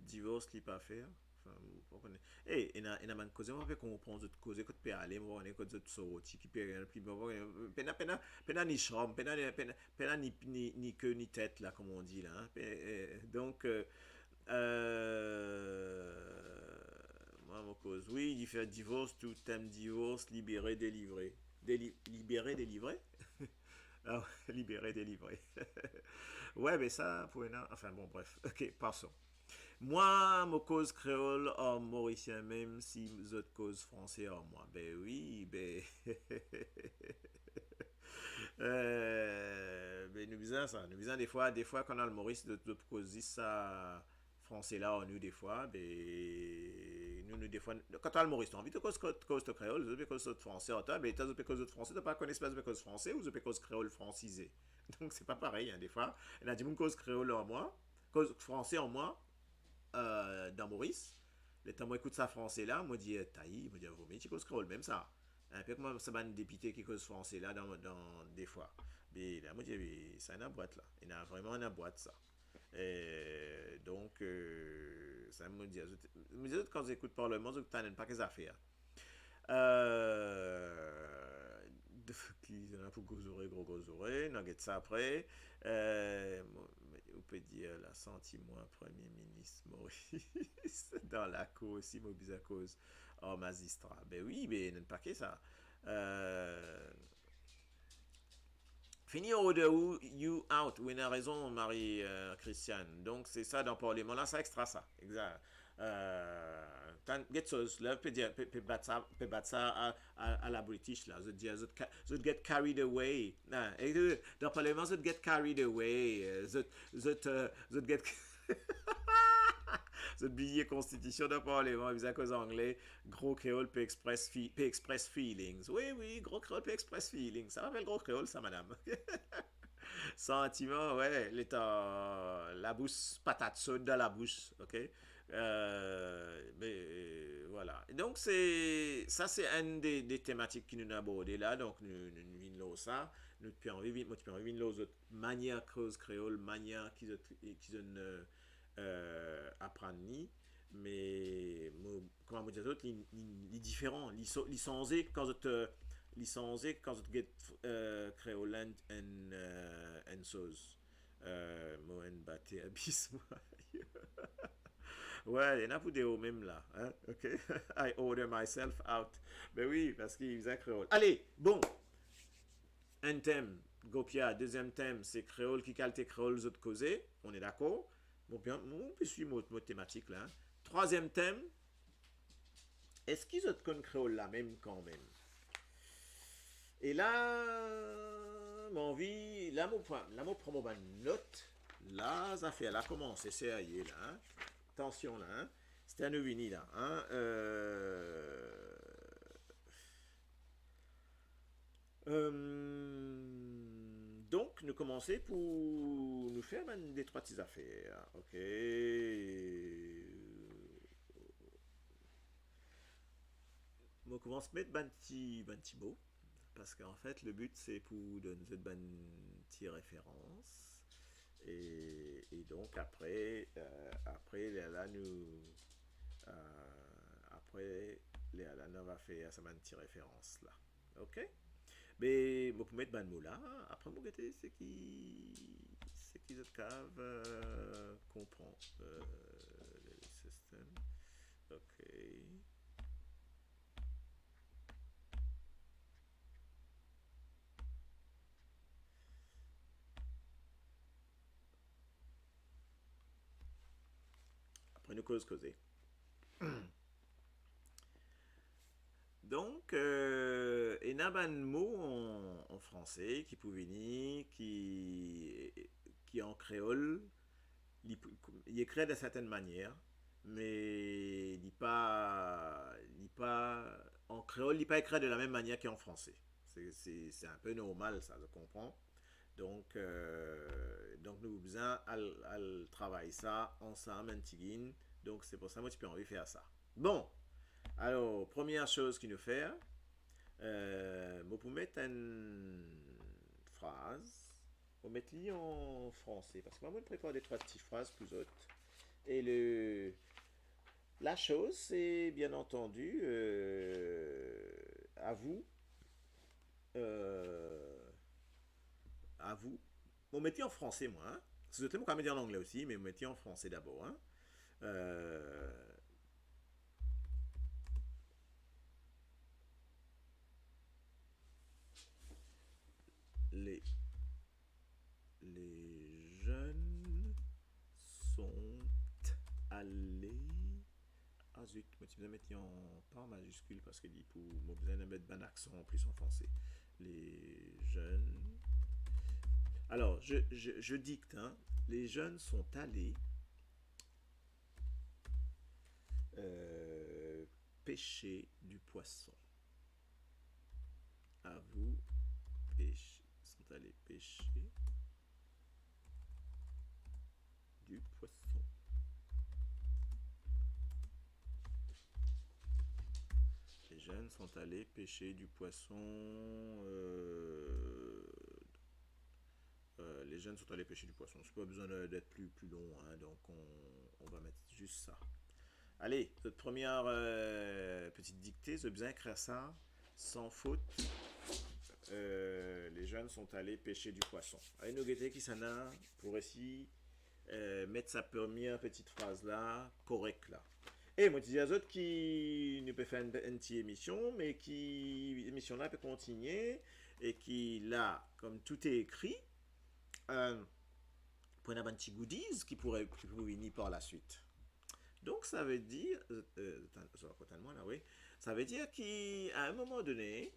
divorce, il pas faire. Enfin, vous comprenez. Et il y a une cause, on va comprendre cette cause, que tu peux aller, on va voir que tu sorti, qui peut rien, puis on va voir, pena ni chambre, pena ni queue, ni tête, là, comme on dit, là. Hein. Donc, moi, mon cause, oui, il fait divorce, tout thème divorce, libéré, délivré. Libéré, délivré? Ah, libéré, délivré. Ouais, mais ça, pour une... Enfin, bon, bref. Ok, passons. Moi, mon cause créole, en mauricien, même si vous autres cause français, en moi. Ben oui, ben... ben nous disons ça. Nous disons des fois, quand on a le Maurice, de causer ça français là, on nous, des fois, ben... Nous, des fois... Quand on a le Maurice, tu as envie de cause de créole, vous avez cause de français, toi, ben tu as cause de français, tu n'as pas connaissance pas de cause français ou vous avez cause créole francisé. Donc, c'est pas pareil, hein, des fois. Il y a des cause créole en moi, cause français en moi, dans Maurice. Le temps moi écoute ça français là, moi dis taï, moi dis vous mais tu cause scroll même ça. Un peu comme ça ban député qui cause français là dans des fois. Mais là moi dis ça une boîte là. Il y a vraiment une boîte ça. Et donc ça me dit quand j'écoute parlement, je t'en pas que affaires. Qui en a pour gros oreilles, on get ça après. On peut dire la senti-moi premier ministre Maurice dans la cour aussi, mobile à cause hors magistrat. Ben oui, mais il n'y a pas que ça. Fini order you out. Oui, a raison, Marie-Christiane. Donc, c'est ça dans le Parlement. Là, ça extra ça. Exact. get sauce là, peut dire, peut battre ça à la British là. Je dis, je get carried away. Non, et dans le Parlement, je get carried away. Je get ce billet constitution de Parlement, ils à cause anglais, gros créole peut express feelings. Oui, oui, gros créole peut express feelings. Ça m'appelle gros créole, ça, madame. Sentiment, ouais, l'état, la bouche, patate chaude dans la bouche, ok? Voilà. Donc, ça, c'est une des thématiques qui nous a abordé là. Donc, nous vivons ça. Nous avons envie de manière cause créole, manière qui apprendre ni mais comment dire d'autre les différents licenciés quand je licencié quand je get créolant and sauce moi en batté abyss ouais il y en a pour des hauts même là hein? Ok. I order myself out ben oui parce qu'il faisait créole allez bon un thème Gopia deuxième thème c'est créole qui qualité créole autres causés on est d'accord. Bon, bien, on peut suivre notre thématique là. Troisième thème. Est-ce qu'ils ont con créole là même quand même? Et là, mon envie, là, mon prends ma note. Là, ça fait, là, commence, c'est là. Hein? Attention là. Hein? C'était un Neuvini là. Hein? Donc, nous commençons pour nous faire des trois petites affaires. Ok. On commence à mettre un petit mot. Parce qu'en fait, le but, c'est pour donner une petite référence. Et donc, après là, nous. Après, là, nous va faire ça, une petite référence là. Ok? Mais vous pouvez mettre ban mot là. Après, vous regardez ce qui est cave comprend le système. Ok. Après, nous causer. Donc, il y a un mot en français qui peut venir, qui est en créole, il est créé de certaine manière, mais il n'est pas, en créole, il n'est pas écrit de la même manière qu'en français. C'est un peu normal, ça, je comprends. Donc nous besoin à travailler ça ensemble, un petit. Donc, c'est pour ça que tu peux envie de faire ça. Bon, alors, première chose qu'il nous fait, vous pouvez mettre une phrase, vous mettez en français, parce que moi, je prépare des trois petites phrases plus autres. Et la chose, c'est bien entendu à vous, à vous. Vous mettez en français, moi. Hein? Si vous êtes quand même dire en anglais aussi, mais vous mettez en français d'abord. Hein? Les jeunes sont allés. Ah zut, moi tu me mettre en pas en majuscule parce que dit pour moi besoin de mettre un accent en plus en français. Les jeunes. Alors je dicte. Hein. Les jeunes sont allés pêcher du poisson. À vous sont allés pêcher du poisson. Les jeunes sont allés pêcher du poisson. Les jeunes sont allés pêcher du poisson. C'est pas besoin d'être plus long, hein, donc on va mettre juste ça. Allez, notre première petite dictée, je vais bien écrire ça sans faute. Les jeunes sont allés pêcher du poisson. Allez, nous guetter qui s'en a pour essayer mettre sa première petite phrase là, correcte là. Et moi, je dis à autres qui ne peut faire une petite émission, mais qui l'émission là peut continuer et qui là, comme tout est écrit, pour un petit goodies qui pourrait venir par la suite. Donc, ça veut dire, totalement là, oui, ça veut dire qu'à un moment donné,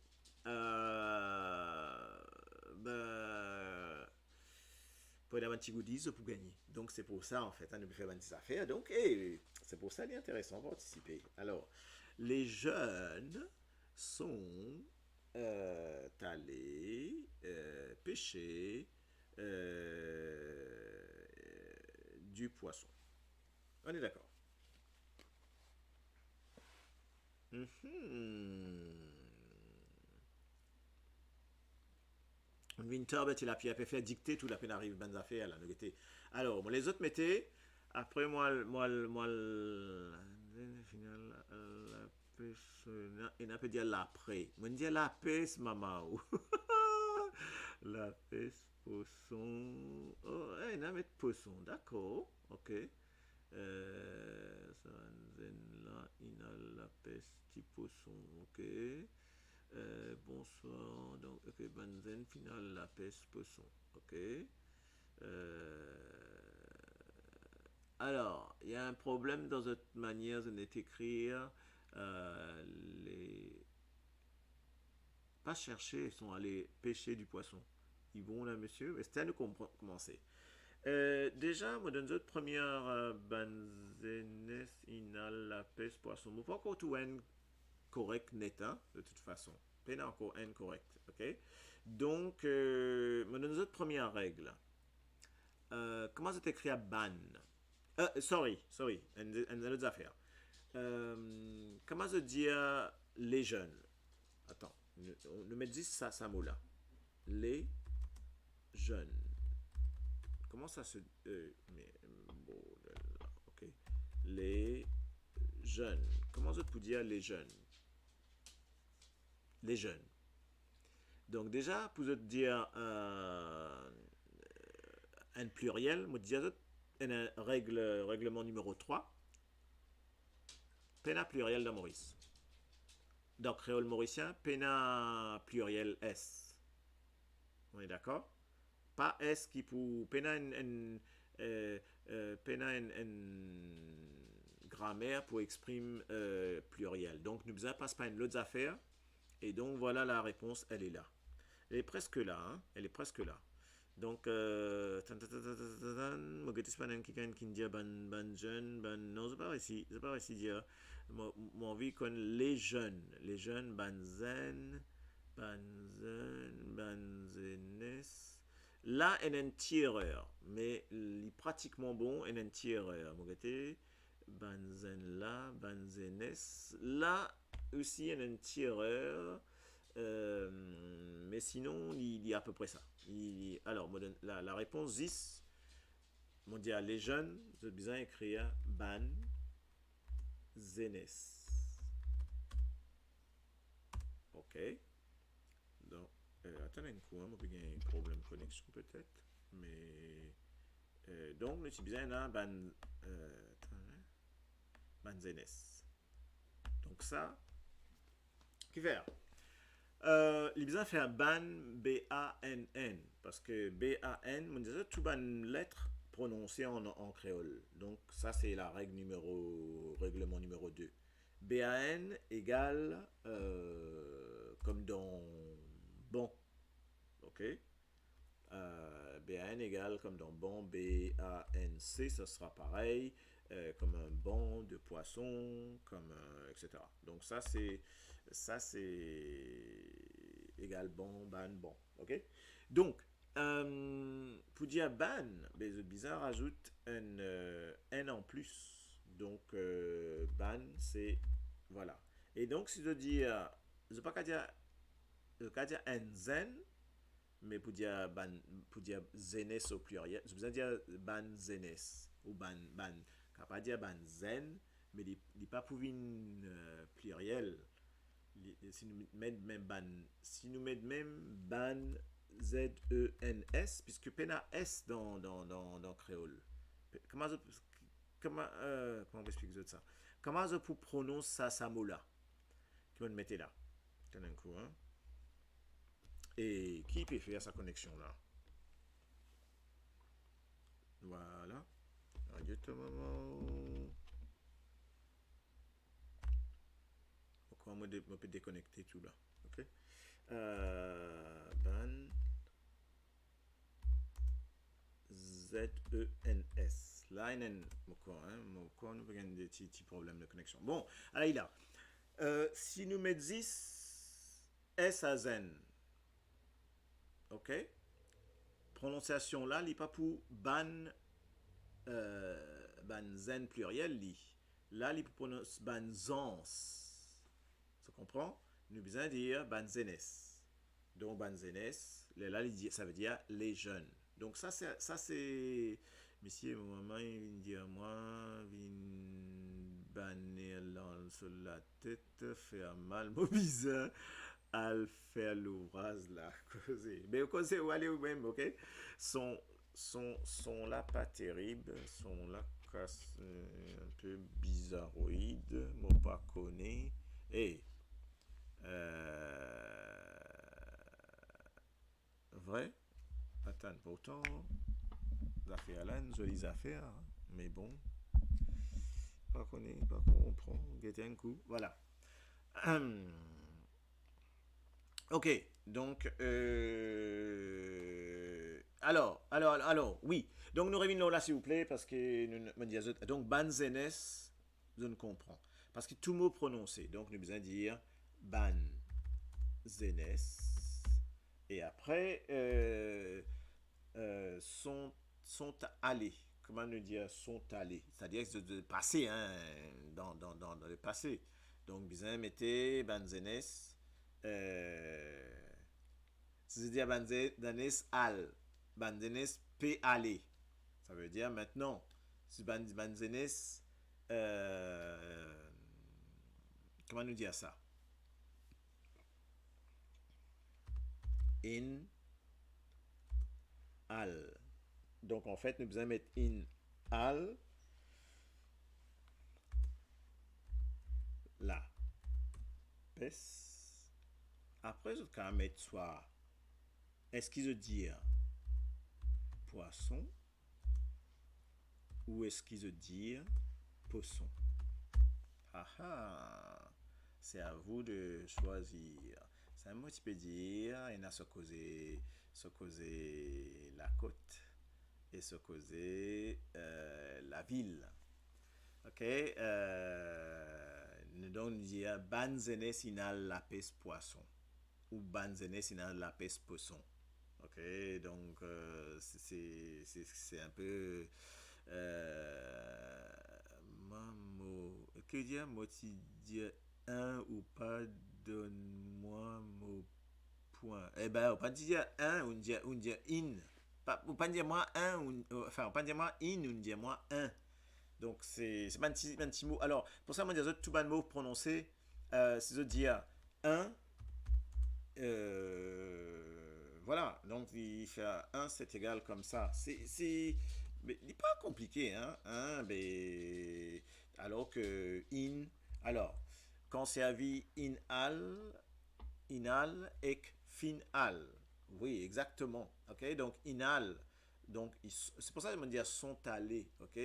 ben, pour avoir un petit goodies pour gagner. Donc, c'est pour ça, en fait, on peut faire des affaires. Donc, c'est pour ça qu'il est intéressant de participer. Alors, les jeunes sont allés pêcher du poisson. On est d'accord. Winter, ben, il a pu faire dicter tout la peine arrive bonnes affaires là. Alors, moi, les autres mettaient. Après, final, la pêche, il n'a pas dit l'après. Moi, je dis la pêche, maman. La pêche, poisson. Oh, il n'a pas de poisson, d'accord. Ok. Ça, là, il a la pêche, petit poisson. Ok. Bonsoir. Donc, ok, Banzen, final, la pêche, poisson. Ok. Alors, il y a un problème dans cette manière d'écrire. Les... Pas chercher, ils sont allés pêcher du poisson. Ils vont là, monsieur. Mais c'était à nous commencer. Déjà, moi, dans notre première Banzenes, inal, la pêche, poisson. Je ne pas encore tout correct net, hein, de toute façon. Pas encore incorrect, ok? Donc, dans notre première règle, comment c'est écrit à ban? Sorry, une autre affaire. Comment se dire les jeunes? Attends, nous me dit ça mot-là. Les jeunes. Comment ça se... mais, bon, ok. Les jeunes. Comment je peux dire les jeunes? Les jeunes. Donc déjà, pour te dire un pluriel, je dis un règlement numéro 3, pena pluriel dans Maurice. Dans créole mauricien, pena pluriel S. On est d'accord? Pas S qui pour pena grammaire pour exprimer pluriel. Donc, nous ne passe pas une autre affaire. Et donc, voilà la réponse, elle est là. Elle est presque là, hein? Elle est presque là. Donc, Mogetis panen qui dit ban jeune, ban non, c'est pas réussi dire. Mon envie qu'on les jeunes, banzen, banzenes. Là, il y a une tireur, mais il est pratiquement bon, il y a une tireur. Mogetis, banzen là, banzenes. Là aussi, il y a une tireur. Mais sinon, il y a à peu près ça. Alors, la réponse 10, on dit à les jeunes, vous avez besoin d'écrire ban, zenes. Ok. Donc, attendez un coup, on peut gagner un problème de connexion peut-être. Mais, donc, nous avons besoin d'un ban zenes. Donc, ça, qui fait? Il a besoin de faire ban B-A-N-N parce que B-A-N, on disait tout ban lettre prononcée en créole. Donc ça c'est la règlement numéro 2. B-A-N égale comme dans bon. Ok. B-A-N égale comme dans bon. B-A-N-C, ça sera pareil. Comme un banc de poisson, comme etc. Donc ça c'est égal bon, ban, bon. Ok? Donc, pour dire ban, les bizarres rajoutent un N en plus. Donc, ban, c'est. Voilà. Et donc, si je dis. Je ne peux pas dire un zen, mais pour dire zenes au pluriel, je besoin dire ban zenes ou ban. Je ne peux pas dire ban zen, mais il n'est pas pour une pluriel. Si nous mettons même ban Z-E-N-S, puisque pena S dans créole. Comment on explique ça? Comment je peux prononcer ça mot-là? Qui va le mettre là? Tenez un coup, hein? Et qui peut faire sa connexion là? Voilà. Radio moment. je peux déconnecter tout là. Ok? Ban Z-E-N-S. Là, il y a des petits problèmes de connexion. Bon, allez là. Si nous mettons 10 S à Zen, ok? Prononciation là, il n'est pas pour ban, ban Zen pluriel, li. Là, il prononce ban Zans. Tu comprends? Nous besoin dire ban Zenes. Donc, ban Zenes, là, ça veut dire les jeunes. Donc, ça, c'est. Monsieur, maman, il dit à moi, il banner sur la tête, faire mal, mon bizarre, à faire l'ouvrage là, causer. Mais causer, ou aller ou même, ok? Sont là pas terribles, sont là un peu bizarroïdes, moi pas connais. Et, vrai? Attends, pourtant, les affaires là, une jolie affaire, hein, mais bon, pas connaît, pas comprend, guetter un coup, voilà. Ok, donc, alors, oui. Donc, nous revenons là, s'il vous plaît, parce que nous me disons, donc, banzenes, je ne comprends. Parce que tout mot prononcé, donc, nous besoin dire banzenes. Et après, sont allés. Comment nous dire sont allés? C'est-à-dire de passer, hein, dans le passé. Donc, besoin mettez banzenes. C'est-à-dire banzenes al. Banzenes p aller. Ça veut dire maintenant. Si banzenes. Comment nous dire ça? In al. Donc en fait, nous besoin mettre in al la pes. Après, je vais mettre soit est-ce qu'ils veut dire poisson ou est-ce qu'ils veut dire poisson. Ah ah, c'est à vous de choisir. C'est un mot qui peut dire, il y a se causer la côte et se causer la ville. Ok, nous donc dire banzene sinal la pes poisson ou banzene sinal la pes poisson. Ok, donc c'est un peu que dire moi tu dire un ou pas donne-moi mon point. Eh ben on pas dire un ou dire in. Ou pas dire moi un ou enfin on pas dire moi in ou dire moi un. Donc c'est pas un petit mot. Alors pour ça moi dire tout bas de mots prononcés c'est de dire un voilà, donc il fait 1, c'est égal comme ça. Mais il n'est pas compliqué, hein, mais, alors que in, alors, conservi inal et final. Oui, exactement. Ok, donc inal, donc c'est pour ça que je me dis sont allés, ok,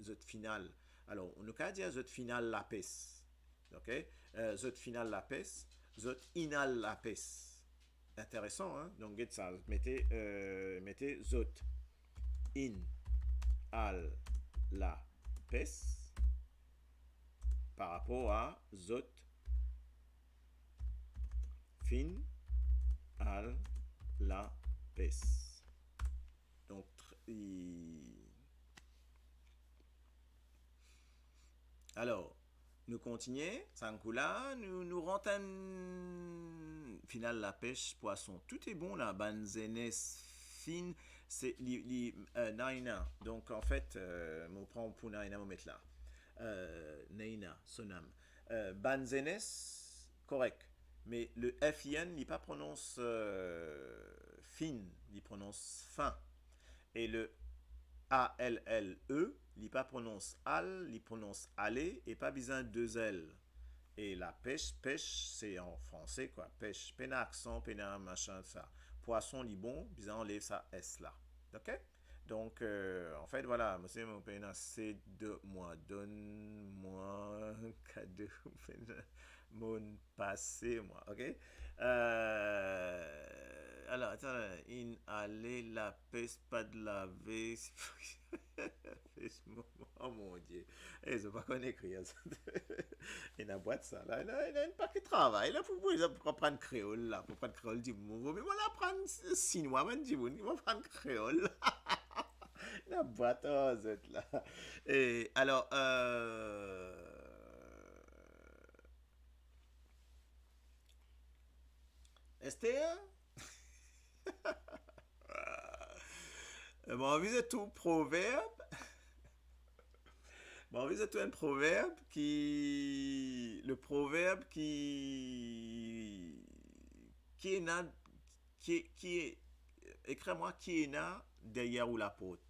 zot final. Alors, on ne peut pas dire zot final la pes, ok, zot final la pes, zot inal la pes. Intéressant, hein? Donc, get ça. Mettez zot in al la pes par rapport à zot fin al la pes. Donc, alors, nous continuons, sans coup là, nous rentrons final la pêche poisson. Tout est bon là, banzenes fin, c'est naina. Donc en fait, on prend pour naina, on met là. Naina, sonam. Banzenes, correct. Mais le fin, il pas prononce fin, il prononce fin. Et le A-L-L-E, il pas prononce al, il prononce aller et pas besoin de deux L. Et la pêche, c'est en français quoi. Pêche, pena accent, pena machin, ça. Poisson, li bon, besoin enlève ça S là. Ok? Donc, en fait, voilà, monsieur, mon pena, c'est de moi, donne-moi un cadeau, Mon passé, moi, ok? Alors, attends, inhaler la peste, pas de laver. Oh mon Dieu. Eh, c'est pas qu'on écrit ça. Il y a une boîte ça, là. Il y a une paquet de travail, là, pour apprendre créole, là. Pour apprendre créole, dis moi, mais moi, apprendre chinois, man, dis moi, il va apprendre créole. La boîte, oh, zut, là. Et alors, Esther, bon, vous êtes tout proverbe. Bon, vous êtes un proverbe qui. Le proverbe qui est là. Qui est. Écris-moi qui est là derrière ou la porte.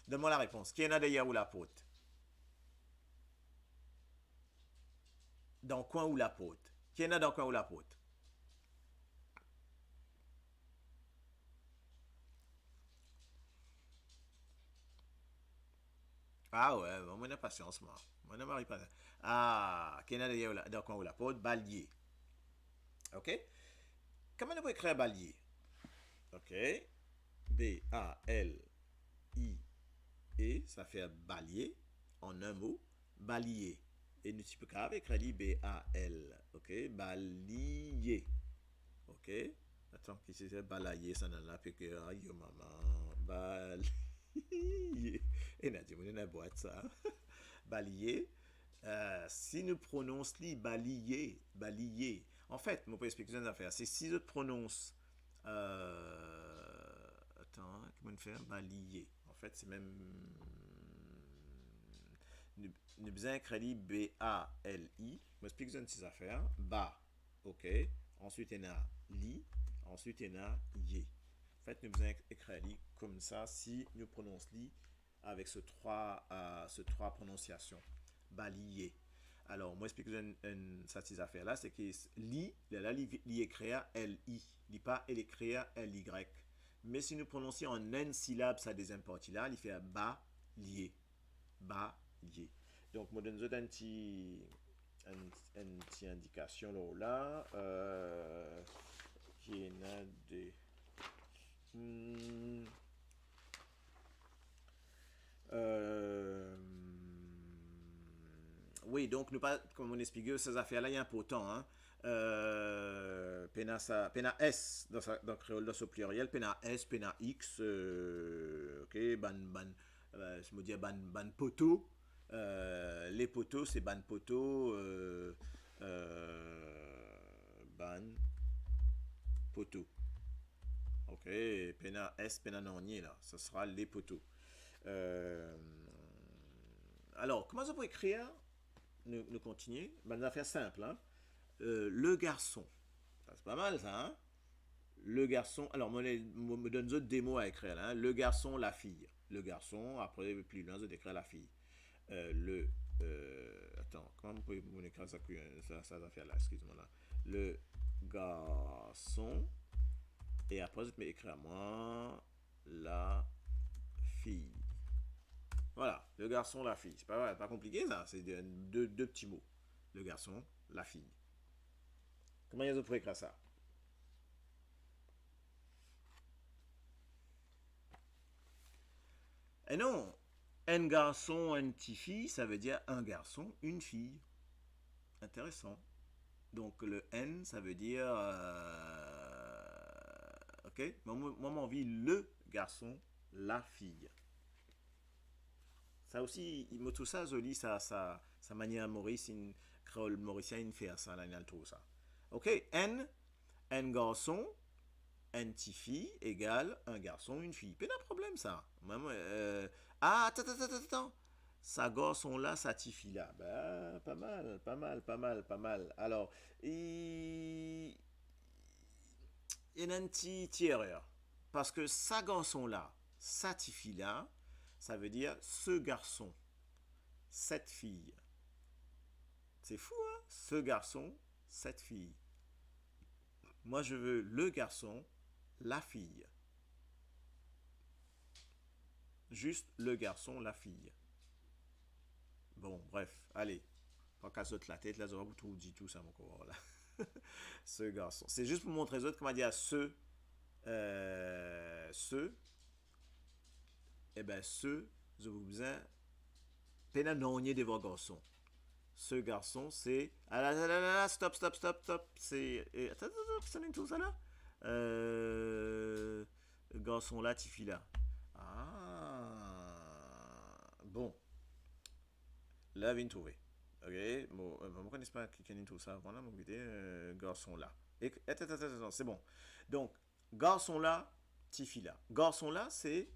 Donne-moi la réponse. Qui est là derrière ou la porte? Dans le coin ou la porte? Qui est là dans le coin ou la porte? Ah ouais, bon, moi, j'ai patience, moi. Moi, je m'arrive pas. Ah, qui est là derrière dans le coin ou la porte? Balier. OK? Comment on peut écrire balier? OK? B-A-L-I-E, ça fait balier en un mot. Balier. Et nous, tu peux écrire B-A-L. OK? Balier. OK? Attends, qu'est-ce que c'est balayer? Ça n'a pas que. Aïe, maman. Balier. Et n'a dit, on a une boîte, ça. Balier. Si nous prononçons balier, balier. En fait, je peux expliquer une affaire. C'est si je prononce. Attends, comment faire balier. En fait, c'est même. Nous besoin écrire B-A-L-I. Je m'explique une petite affaire. Ba. OK. Ensuite, il y a li. Ensuite, il y a yé. En fait, nous besoin écrire li comme ça si nous prononçons li avec ce trois prononciations. Balier. Alors, moi, explique une cette affaire-là, c'est que li, là, li écrit L-I. Li pas L écrit L-Y. Mais si nous prononçons en N syllabes, ça des imports là, il fait ba, lié. Ba, lié. Donc, je donne une petite indication là. Qui est là de. Oui, donc nous pas, comme on expliquait, ces affaires-là, il y a un potent. Hein. Pena S dans créole dans ce pluriel, pena S, pena X, ok, je me dis ban poteau. Les poteaux, c'est ban poteau, ban poteau. Ok, pena S, pena nonier là, ce sera les poteaux. Alors, comment ça peut écrire? Nous continuons. Une affaire simple. Hein? Le garçon. C'est pas mal ça. Hein? Le garçon. Alors, moi, me donne d'autres des mots à écrire. Là, hein? Le garçon, la fille. Le garçon, après, plus loin, je d'écrire la fille. Attends, comment vous pouvez écrire ça, affaire là? Excuse-moi là. Le garçon. Et après, je vais écrire à moi la fille. Voilà, le garçon, la fille. C'est pas compliqué ça, c'est deux petits mots. Le garçon, la fille. Comment ils ont pu écrire ça? Et non, un garçon, une petite fille, ça veut dire un garçon, une fille. Intéressant. Donc le N, ça veut dire. Ok? Moi, j'ai envie le garçon, la fille. Ça aussi, il me trouve ça joli, sa manière Maurice, une créole mauricien, il fait ça, là, il trouve ça. Ok, un garçon, une petite fille égale un garçon, une fille. Pas de problème, ça. Attends. Sa garçon là, sa petite fille là. Ben, pas mal. Alors, il y a une petite erreur. Parce que sa garçon là, sa petite fille là, ça veut dire ce garçon, cette fille. C'est fou, hein? Ce garçon, cette fille. Moi, je veux le garçon, la fille. Juste le garçon, la fille. Bon, bref, allez. Pas qu'à sauter la tête, là, vous tout dit tout ça, mon corps, là. Ce garçon. C'est juste pour montrer aux autres comment dire eh ben, je vous besoin, peine non de vos garçons. Ce garçon, c'est. Ah là là là là, stop, stop, stop, stop. C'est. Attends, attends, ça tout ça là. Garçon là, Tifi là. Ah. Bon. Là, vient trouver. Ok. Bon, je ne connais pas qui connaît tout ça. Voilà, mon garçon là. Attends, attends, attends, c'est bon. Donc, garçon là, Tifi là. Garçon là, c'est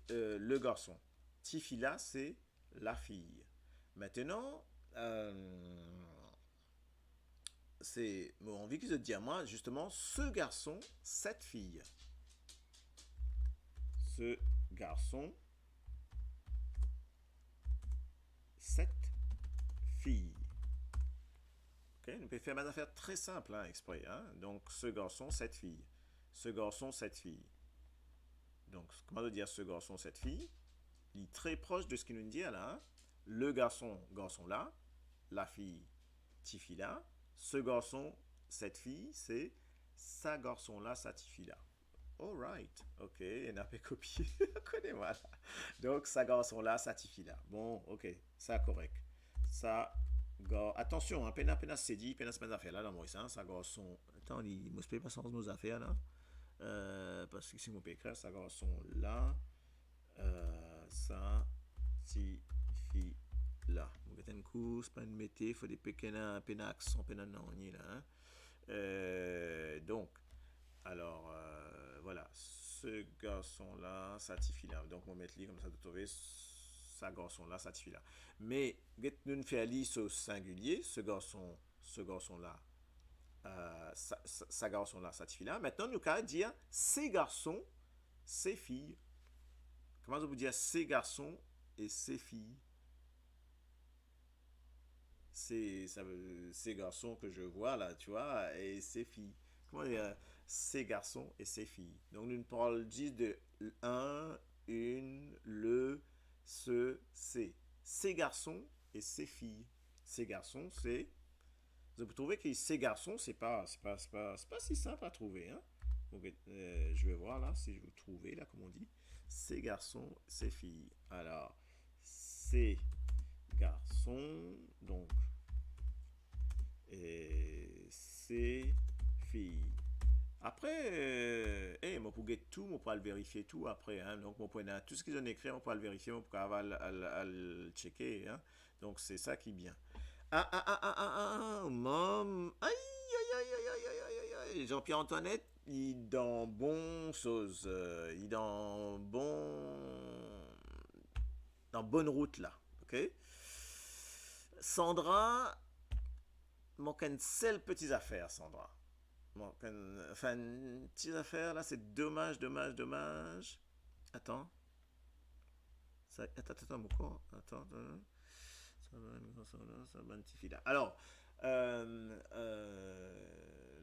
le garçon. Tifi là, c'est la fille. Maintenant, c'est mon envie que je dis à moi, justement, ce garçon, cette fille. Ce garçon, cette fille. Ok, on peut faire une affaire très simple, hein, exprès. Hein? Donc, ce garçon, cette fille. Ce garçon, cette fille. Donc, comment dire ce garçon, cette fille? Il est très proche de ce qu'il nous dit là. Hein? Le garçon, garçon là. La fille, Tifi là. Ce garçon, cette fille, c'est ça garçon là, sa Tifi là. Alright, ok, on a pas copié, connais-moi là. Donc, ça garçon là, sa Tifi là. Bon, ok, ça correct. Ça, attention, hein, pena c'est dit, pena c'est pas affaire là, dans moi, ça garçon. Attends, il me pas sans nos affaires là. Parce que si on peut écrire, ça garçon là, ça Tifi là. Vous avez un coup, c'est pas une mété, il faut des pequeña accent, pequeña non, là. Hein? Donc, alors, voilà, ce garçon-là, ça Tifi là. Donc, on va mettre lui comme ça de trouver ça garçon-là, ça Tifi là. Mais, nous fait aller au singulier, ce garçon-là, ça garçon-là, ça Tifi là. Maintenant, nous allons dire ces garçons, ces filles. Comment je vous dire ces garçons et ces filles? Ces garçons que je vois là, tu vois, et ces filles. Comment dire ces garçons et ces filles. Donc nous parlons juste de un, une, le, ce, c'est. Ces garçons et ces filles. Ces garçons, c'est. Vous trouvez que ces garçons, c'est pas si simple à trouver, hein. Donc, je vais voir là si je vous trouver là, comme on dit. Ces garçons, ces filles. Alors, ces garçons, donc, et ces filles. Après, moi pour get tout, moi pour le vérifier tout après, hein. Donc moi pour tout ce qu'ils ont écrit, moi pour le vérifier, moi pour le checker, hein. Donc c'est ça qui est bien. Mom, aïe, aïe, aïe, aïe, aïe, aïe, aïe, aïe. Jean-Pierre Antoinette, il est dans bon chose, il est dans bonne route là, ok. Sandra, manque une seule petite affaire, Sandra. Enfin, une petite affaire là, c'est dommage. Attends. Attends, mon corps. Attends. Ça va, là. Alors,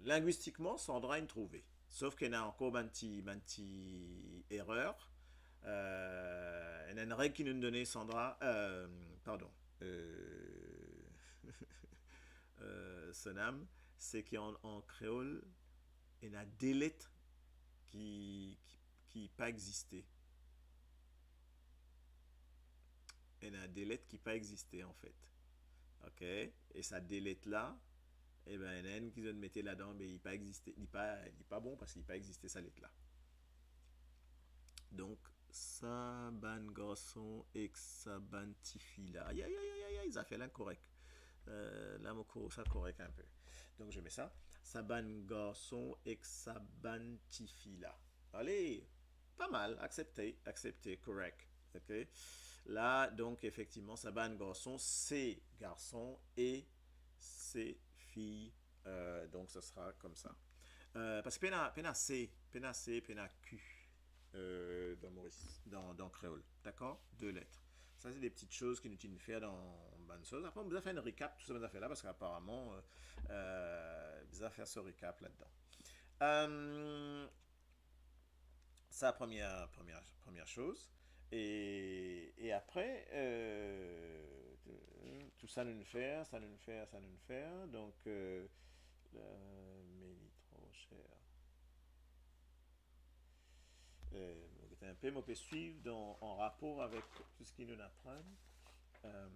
linguistiquement, Sandra a une trouvée. Sauf qu'elle a encore une petite erreur. Il y a une règle qui nous donnait Sandra. Pardon. Sonam, c'est qu'en créole, il y a des lettres qui pas existé. Il y a des lettres qui pas existé en fait. Ok? Et ça des lettres là, et ben il y en a une qui se mettait là-dedans, mais il pas existé, il pas bon parce qu'il pas existé sa lettre là. Donc ça ban garçon et ça ban tifi là. Aïe aïe aïe aïe aïe, ils ont fait l'incorrect. Là mon cours ça correct un peu. Donc je mets ça. Saban garçon et Saban tifi là. Allez, pas mal, accepté, correct. Ok. Là donc effectivement Saban garçon, c'est garçon et c'est fille. Donc ce sera comme ça. Parce que pena C, pena Q dans Maurice, dans créole. D'accord? Deux lettres. Ça, c'est des petites choses qu'il nous utilisent de faire dans bonne chose. Après, on va faire une recap, tout ça, on va faire là, parce qu'apparemment, on va faire ce recap là-dedans. C'est la première chose. Et après, tout ça nous faire, ça nous faire, ça nous faire. Donc, mais il est trop cher. Un peu, on peut suivre en rapport avec tout ce qu'ils nous apprennent. Euh,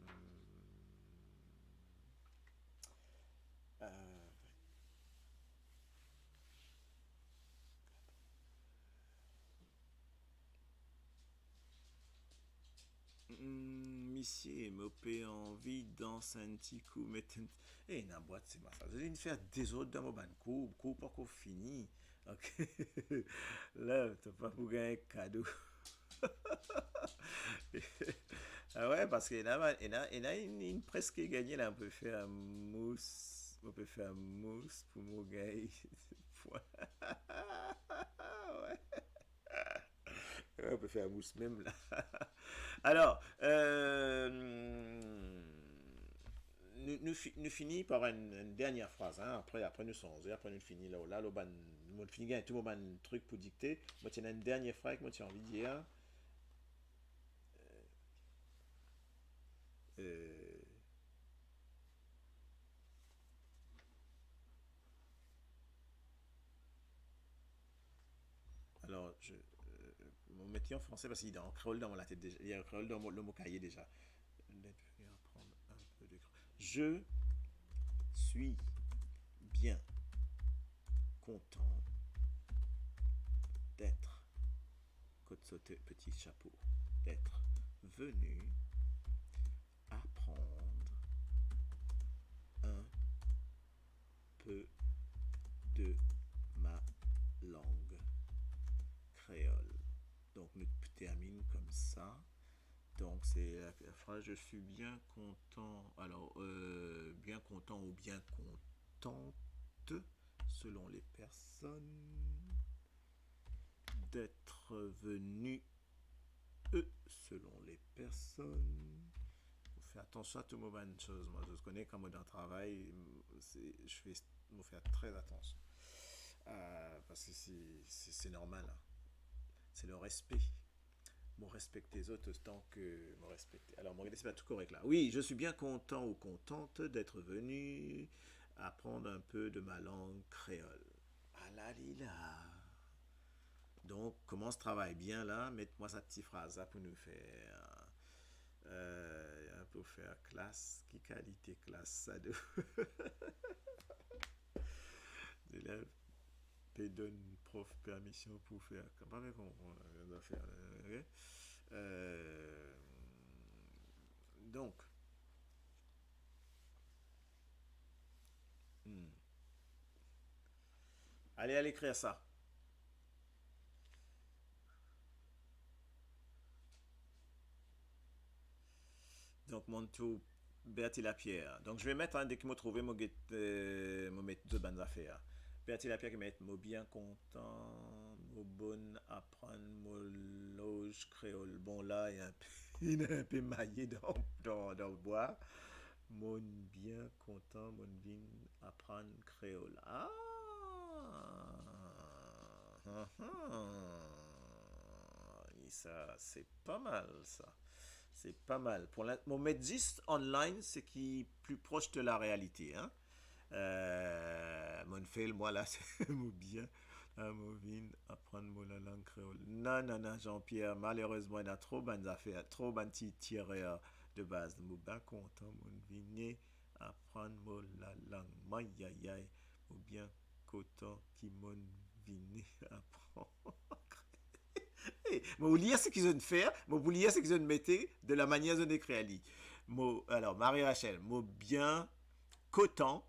Monsieur, me envie dans un petit coup, mettre et dans la boîte, c'est ma ça. Je viens de faire des autres dans mon ban coup pas qu'on fini. Ok. Là, t'as pas pour gagner un cadeau. Ah ouais, parce qu'il y en a, une presque gagné là, on peut faire mousse pour mon gars. Ouais. On peut faire mousse même là. Alors, nous finissons par une dernière phrase. Hein. Après nous sommes, après nous finissons là. Là, nous finissons tout le moment un truc pour dicter. Moi, tiens une dernière phrase que moi, j'ai envie de dire. Euh, alors, mon métier en français, parce qu'il est en créole dans la tête déjà. Il y a un créole dans le mot cahier déjà. Je suis bien content d'être, côte sauté, petit chapeau, d'être venu apprendre un peu de ma langue créole. Donc, nous termine comme ça. Donc, c'est la phrase je suis bien content. Alors, bien content ou bien contente, selon les personnes, d'être venu, selon les personnes. Fais attention à tout moment une chose. Moi, je connais quand moi dans le travail, je fais très attention. Parce que c'est normal. Hein. C'est le respect. Moi, respecter les autres tant que me respecter. Alors, mon c'est pas tout correct là. Oui, je suis bien content ou contente d'être venu apprendre un peu de ma langue créole. Ah là, là. Donc, commence travail bien là. Mettez-moi sa petite phrase là pour nous faire. Pour faire classe. Qui qualité classe ça de. Élève. Donne prof permission pour faire. Pas bien comprendre. On doit faire. Okay? Donc. Allez écrire ça. Donc, mon tour, Bertie Lapierre. Donc, je vais mettre, dès que je trouve, je mettre deux bonnes affaires. Bertie Lapierre qui met mot bien content, mot bon, apprendre, mot loge, créole. Bon, là, il est un peu maillé dans le bois. Mon bien content, mon bien apprendre, créole. Ah! Et ça, c'est pas mal, ça. C'est pas mal. Mon Medis online, c'est qui est plus proche de la réalité. Hein? Mon fait, moi là, c'est bien. Movin, apprendre la langue créole. Non, non, non, Jean-Pierre, malheureusement, il a trop bonnes affaires, trop bonnes tireurs de base. Je suis bien content, mon vini, apprendre la langue. Aïe, aïe, aïe. Je suis bien content qui mon vini apprendre. Mais vous lire ce qu'ils ont fait, mais vous lire ce qu'ils ont metté de la manière dont écrit Ali. Alors, Marie-Rachel, mot bien, coton,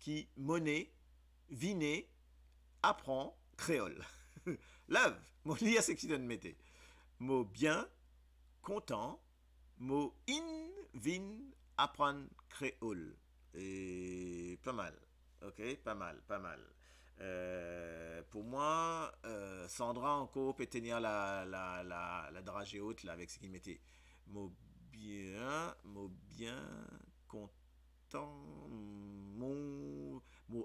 qui, monnaie, viné, apprend, créole. Love, mot lire ce qu'ils ont metté. Mot bien, content, mot in, vin, apprendre, créole. Et pas mal. Ok, pas mal, pas mal. Pour moi, Sandra encore peut tenir la dragée haute là, avec ce qu'il mettait. Mot bien, content,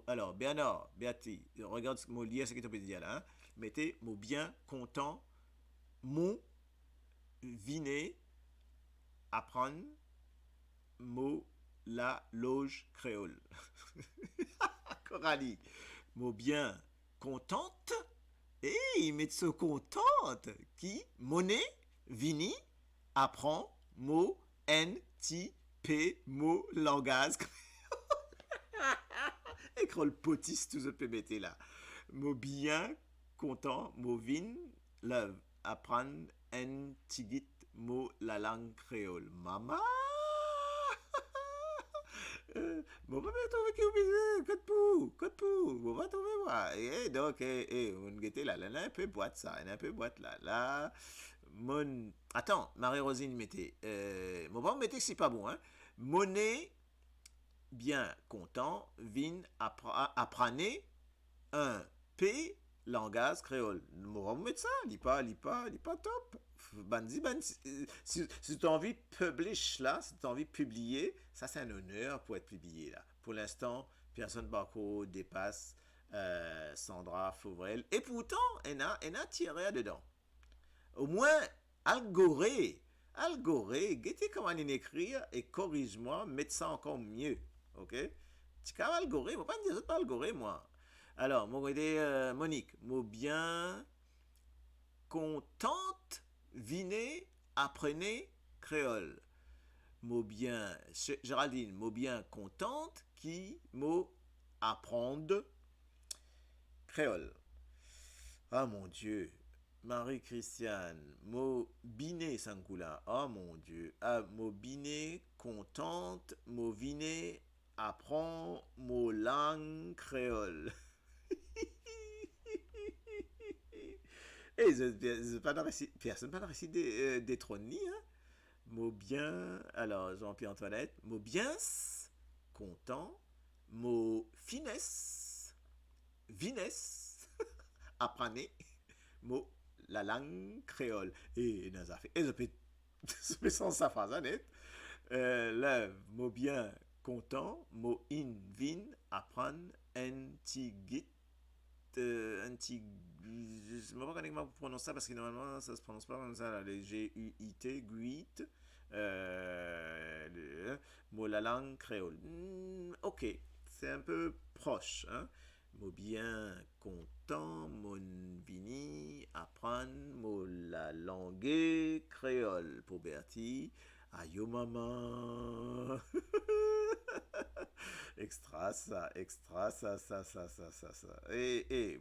alors, Bernard, Béatrice, regarde ce mot lire ce que tu peux dire là. Hein. Mettez mot bien, content, mot, viner, apprendre, mot la loge créole. Coralie, mot bien contente. Et met se contente. Qui? Monnaie, vini, apprend, mot, n, ti, p, mot, langage. École potis, tout ce PBT là. Mot bien, content, mot vin, love, apprendre, n, tigit, mot, la langue créole. Maman! Bon, pas trouver qui oublie, code pou, bon, va trouver moi. Et donc, on guettait là, là, un peu boîte ça, un peu boîte là, là. Mon, attends, Marie-Rosine mettait, mon bon, mettait que c'est pas bon, hein. Monnaie, bien content, vin, apprenez, un, p, langage créole. Mon bon, mettre ça, lis pas top. Banzi, si tu as envie de publish là, si tu as envie de publier, ça c'est un honneur pour être publié là. Pour l'instant, personne Barco dépasse Sandra Fauvrel. Et pourtant, elle a tiré dedans. Au moins, Algoré, guettez comment il écrire et corrige-moi, mette ça encore mieux. Ok? Tu as Algoré, moi pas dire pas Algoré, moi. Alors, mon Monique, mot bien contente. Vinez, apprenez, créole. Mot bien, Géraldine, mot bien contente, qui, mot apprendre, créole. Ah mon Dieu, Marie-Christiane, mot biné, Sangoula. Ah mon Dieu, ah, mot biné, contente, mot viné, apprend, mot langue, créole. Et personne n'a réussi détrôner, hein? Mot bien, alors Jean-Pierre Antoinette, mot bien, content, mot finesse, vinesse, apprenez, mot la langue créole. Et dans ça fait sans sa phrase honnête. Là, mot bien, content, mot in, vin, apprendre, antigit, je ne sais pas comment vous prononcez ça parce que normalement ça se prononce pas comme ça, là, les G-U-I-T, guit, mot la langue créole. Ok, c'est un peu proche, hein. Mot bien content, mot vini, apprendre, mot la langue créole pour Bertie. Aïe maman. Extra ça. Et,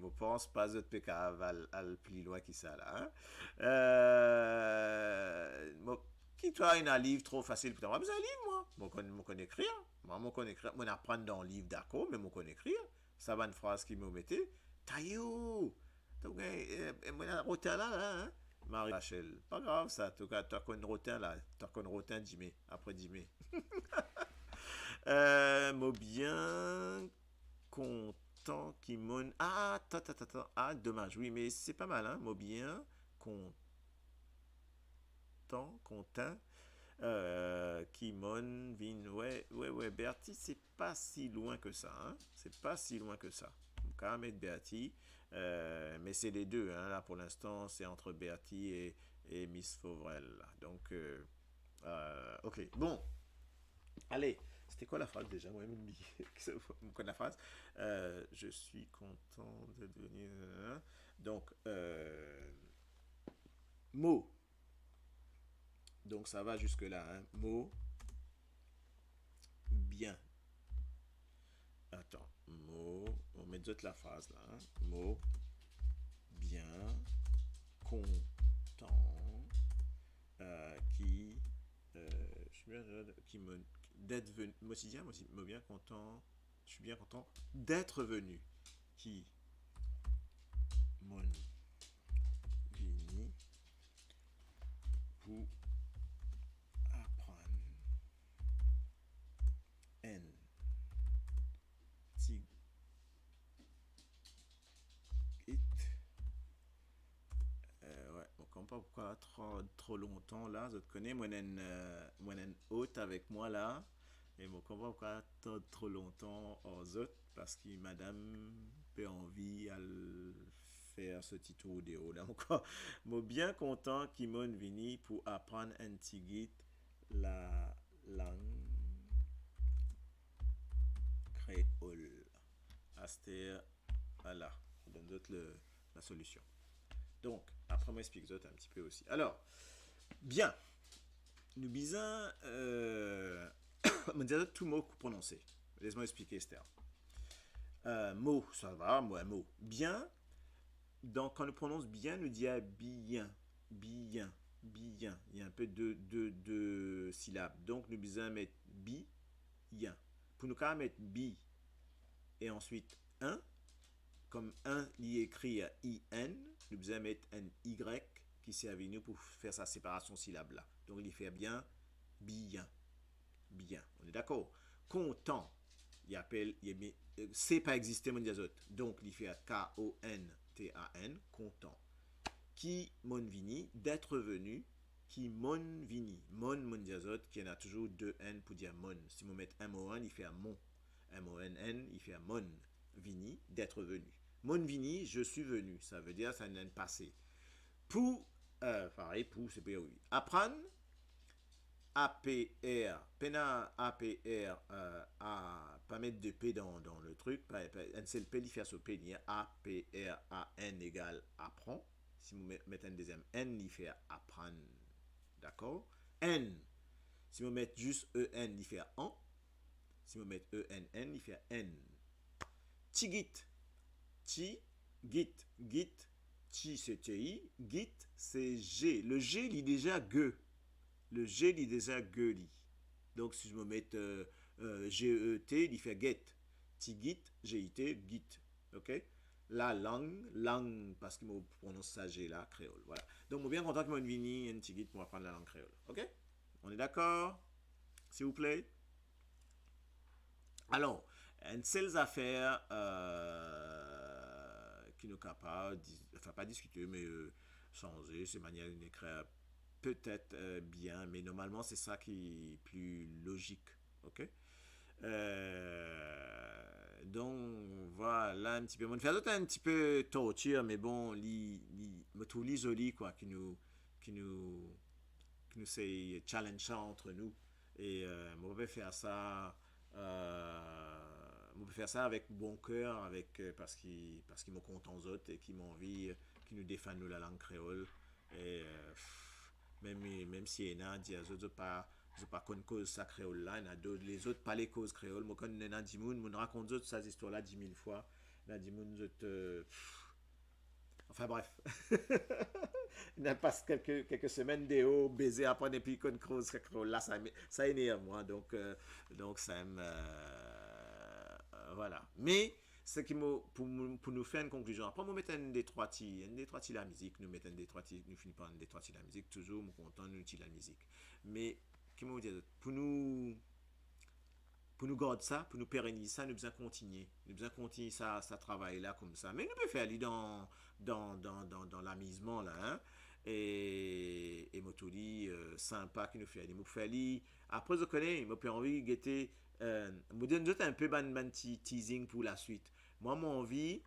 je pense pas que PK al plus loin que ça là. Qui toi un livre trop facile pour moi, besoin un livre moi. Moi connais écrire. Moi connais écrire, moi apprendre dans le livre d'accord, mais moi connais écrire. Ça va une phrase qui me mettait. Taillou. Donc moi rotin là, hein. Marie-Rachel, pas grave ça, tu as connu rotin là, tu as connu rotin 10 mai, après 10 mai. Mot bien content qui mon. Ah, ah, dommage, oui, mais c'est pas mal, hein. Mot bien content, qui mon vin. Ouais, Bertie, c'est pas si loin que ça, hein. C'est pas si loin que ça. On peut quand même mettre Bertie, mais c'est les deux, hein. Là, pour l'instant, c'est entre Bertie et Miss Fauvrel. Donc, ok, bon, allez. C'était quoi la phrase déjà? Moi, je me la phrase. Je suis content de devenir. Donc, mot. Donc, ça va jusque-là. Hein. Mot. Bien. Attends. Mot. On met toute la phrase là. Hein. Mot. Bien. Content. Qui. Je suis bien. Qui me. D'être venu, moi aussi bien content, je suis bien content d'être venu. Qui mon vini pour apprendre n tig it ouais, on comprend pas pourquoi trop longtemps là, je te connais, moi un hôte avec moi là. Et je comprends pourquoi trop longtemps aux autres, parce que madame peut envie à faire ce petit tour de haut là encore. Je suis bien content qu'il m'ait venu pour apprendre un petit guide la langue créole. Aster, voilà. Je donne d'autres la solution. Donc, après, moi, explique d'autres un petit peu aussi. Alors, bien. Nous bisons, me dire tout mot prononcé. Laisse-moi expliquer, Esther. Mot, ça va, moi, mot. Bien. Donc, quand on prononce bien, nous disons bien, bien, bien. Il y a un peu de syllabes. Donc, nous bisons mettre bi, bien. Pour nous, quand même mettre bi et ensuite un, comme un, il écrit IN, nous bisons mettre un Y qui sert à nous pour faire sa séparation syllabe là. Donc, il fait bien, bien, bien. On est d'accord? Content, il appelle, c'est pas exister mon diazote. Donc, il fait Kontan, content. Qui mon vini, d'être venu, qui mon vini. Mon diazote, qui en a toujours deux N pour dire mon. Si on met un mot N, il fait un mon. M-O-N-N, il fait un mon. Vini, d'être venu. Mon vini, je suis venu. Ça veut dire, ça n'est pas passé. Pour, pareil, pour, c'est POI. Apprendre, APR, pena APR, pas mettre de P dans le truc, c'est le P, il fait ce P, il y a APRAN égale apprend. Si vous mettez un deuxième N, il fait apprendre. D'accord? N, si vous mettez juste EN, il fait en. Si vous mettez ENN, il fait N. Tigit, ti, git, git, ti c'est TI, git c'est G. Le G, il est déjà G. Le G, il est déjà G. Donc, si je me mets G-E-T, il fait get. Tigit, G-I-T, git. OK? La langue, parce qu'il me prononce ça G là, créole. Voilà. Donc, je suis bien content que je vienne un tigit pour apprendre la langue créole. OK? On est d'accord? S'il vous plaît? Alors, une seule affaire qui nous capable, enfin pas discuter, mais changer, c'est manière d'écrire peut-être bien, mais normalement c'est ça qui est plus logique, ok? Donc voilà un petit peu, on fait d'autres un petit peu torture, mais bon, me trouve joli quoi, qui nous c'est challengeant entre nous, et on peut faire ça. On peut faire ça avec bon cœur, avec parce qu'ils me comptent en autres et qui m'ont envie, qui nous défendent nous la langue créole. Et même si il y en a des autres pas une cause ça créole là, il y en a d'autres, les autres pas les causes créoles. Moi quand il y en a 10 moun, je raconte d'autres ces histoires là 10 000 fois. Il y en a 10 moun, enfin bref. Il n'y a pas quelques semaines des hauts baiser après des puis qu'on cause créole là, ça énerve moi. Donc ça me voilà. Mais ce qui pour nous faire une conclusion. Après, nous mettons des trois petits la musique, nous mettons des trois petits, nous finissons par des trois petits la musique, toujours, nous content, nous utilisons la musique. Mais, qui me dire, pour nous garder ça, pour nous pérenniser ça, nous besoin continuer. Nous besoin continuer ça travail là comme ça. Mais nous pouvons faire aller dans l'amusement là, hein. Et Motoli, sympa qui nous fait aller. Nous pouvons faire aller. Après, je connais, je peux envie de guetter. Je donne un peu de teasing pour la suite. Moi, mon envie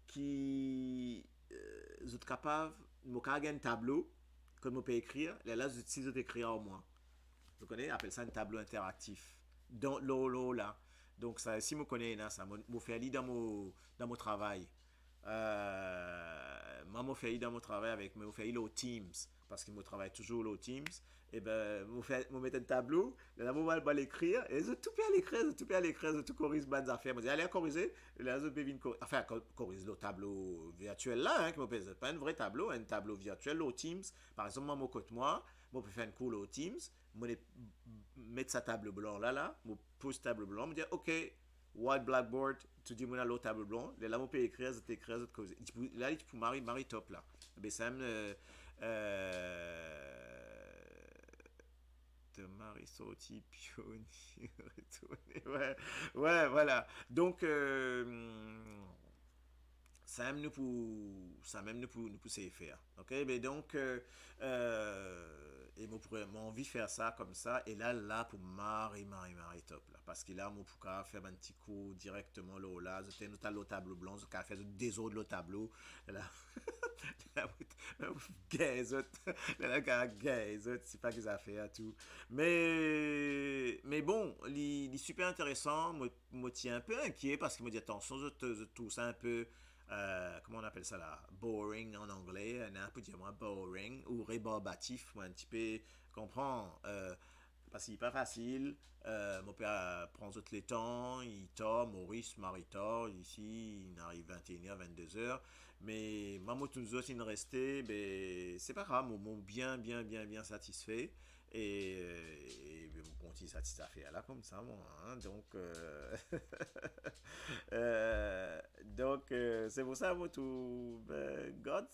qui vous êtes capable, je vais un tableau que je peux écrire. Là, si vous écrire au moins. Vous connaissez, appelle ça un tableau interactif. Dans l'eau là. Donc, ça, si vous connaissez, ça me fait aller dans mon travail. Moi, je fais dans mon travail avec me fait au Teams parce que je travaille toujours au Teams. Et ben, je mets un tableau, là, je vais l'écrire, et je tout peux l'écrire, je tout corrige bonnes affaires. Je dis, allez, corriger, là, je peux enfin, corriger le tableau virtuel là, hein, qui me pèse pas un vrai tableau, un tableau virtuel au Teams. Par exemple, moi, je peux faire un cours au Teams, je mettre sa table blanc là, je pose table blanc, je dis, OK, white blackboard, tu dis, moi, là, table blanc, là, je peux écrire, je t'écris, je te corrige. Là, tu peux Marie top là. Ben, ça me. De Marie sorti pionnier retourné, ouais voilà donc ça même nous pour savoir faire, ok, mais donc et moi pourrais m'en envie de faire ça comme ça et là pour marrer top là parce que là moi pour faire un petit coup directement là c'était notre le tableau blanc ça fait des autres le tableau là gaze là gaze c'est pas que ça fait à tout mais bon il est super intéressant moi tiens un peu inquiet parce qu'il me dit attention je trouve ça un peu comment on appelle ça là, boring en anglais, un peu dire moi boring ou rébarbatif, moi un petit peu comprends parce qu'il n'est pas facile. Mon père prend tout les temps, il tord, Maurice, Marie tord, ici il arrive 21h, 22h, mais maman tous nous autres il restait, ben c'est pas grave, mon bien satisfait. Et on continue satisfait là comme ça, moi. Hein, donc, c'est pour ça, moi, tout. Ben, God,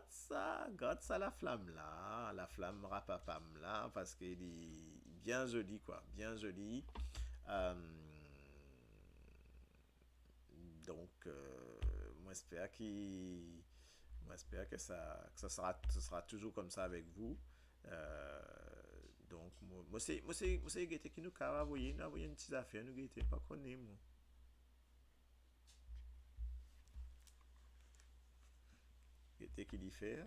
ça, la flamme rapapam là, parce qu'il est bien joli, quoi. Bien joli. Euh, moi, j'espère moi, j'espère que ça sera toujours comme ça avec vous. Euh, donc, moi, c'est qui nous a envoyé une petite affaire, nous n'avons pas connu, moi. Guetté qui dit faire.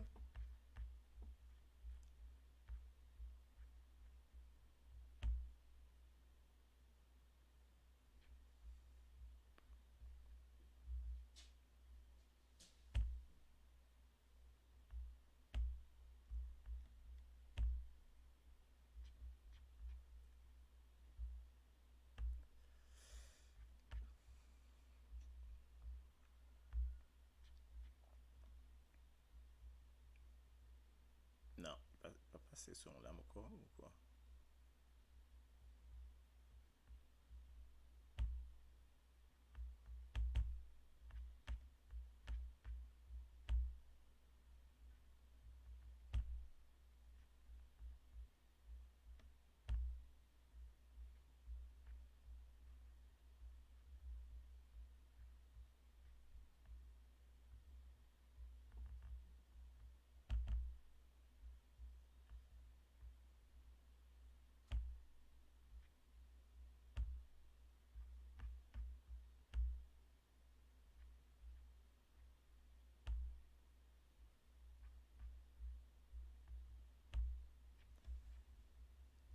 Non, pas passer son là encore ou quoi.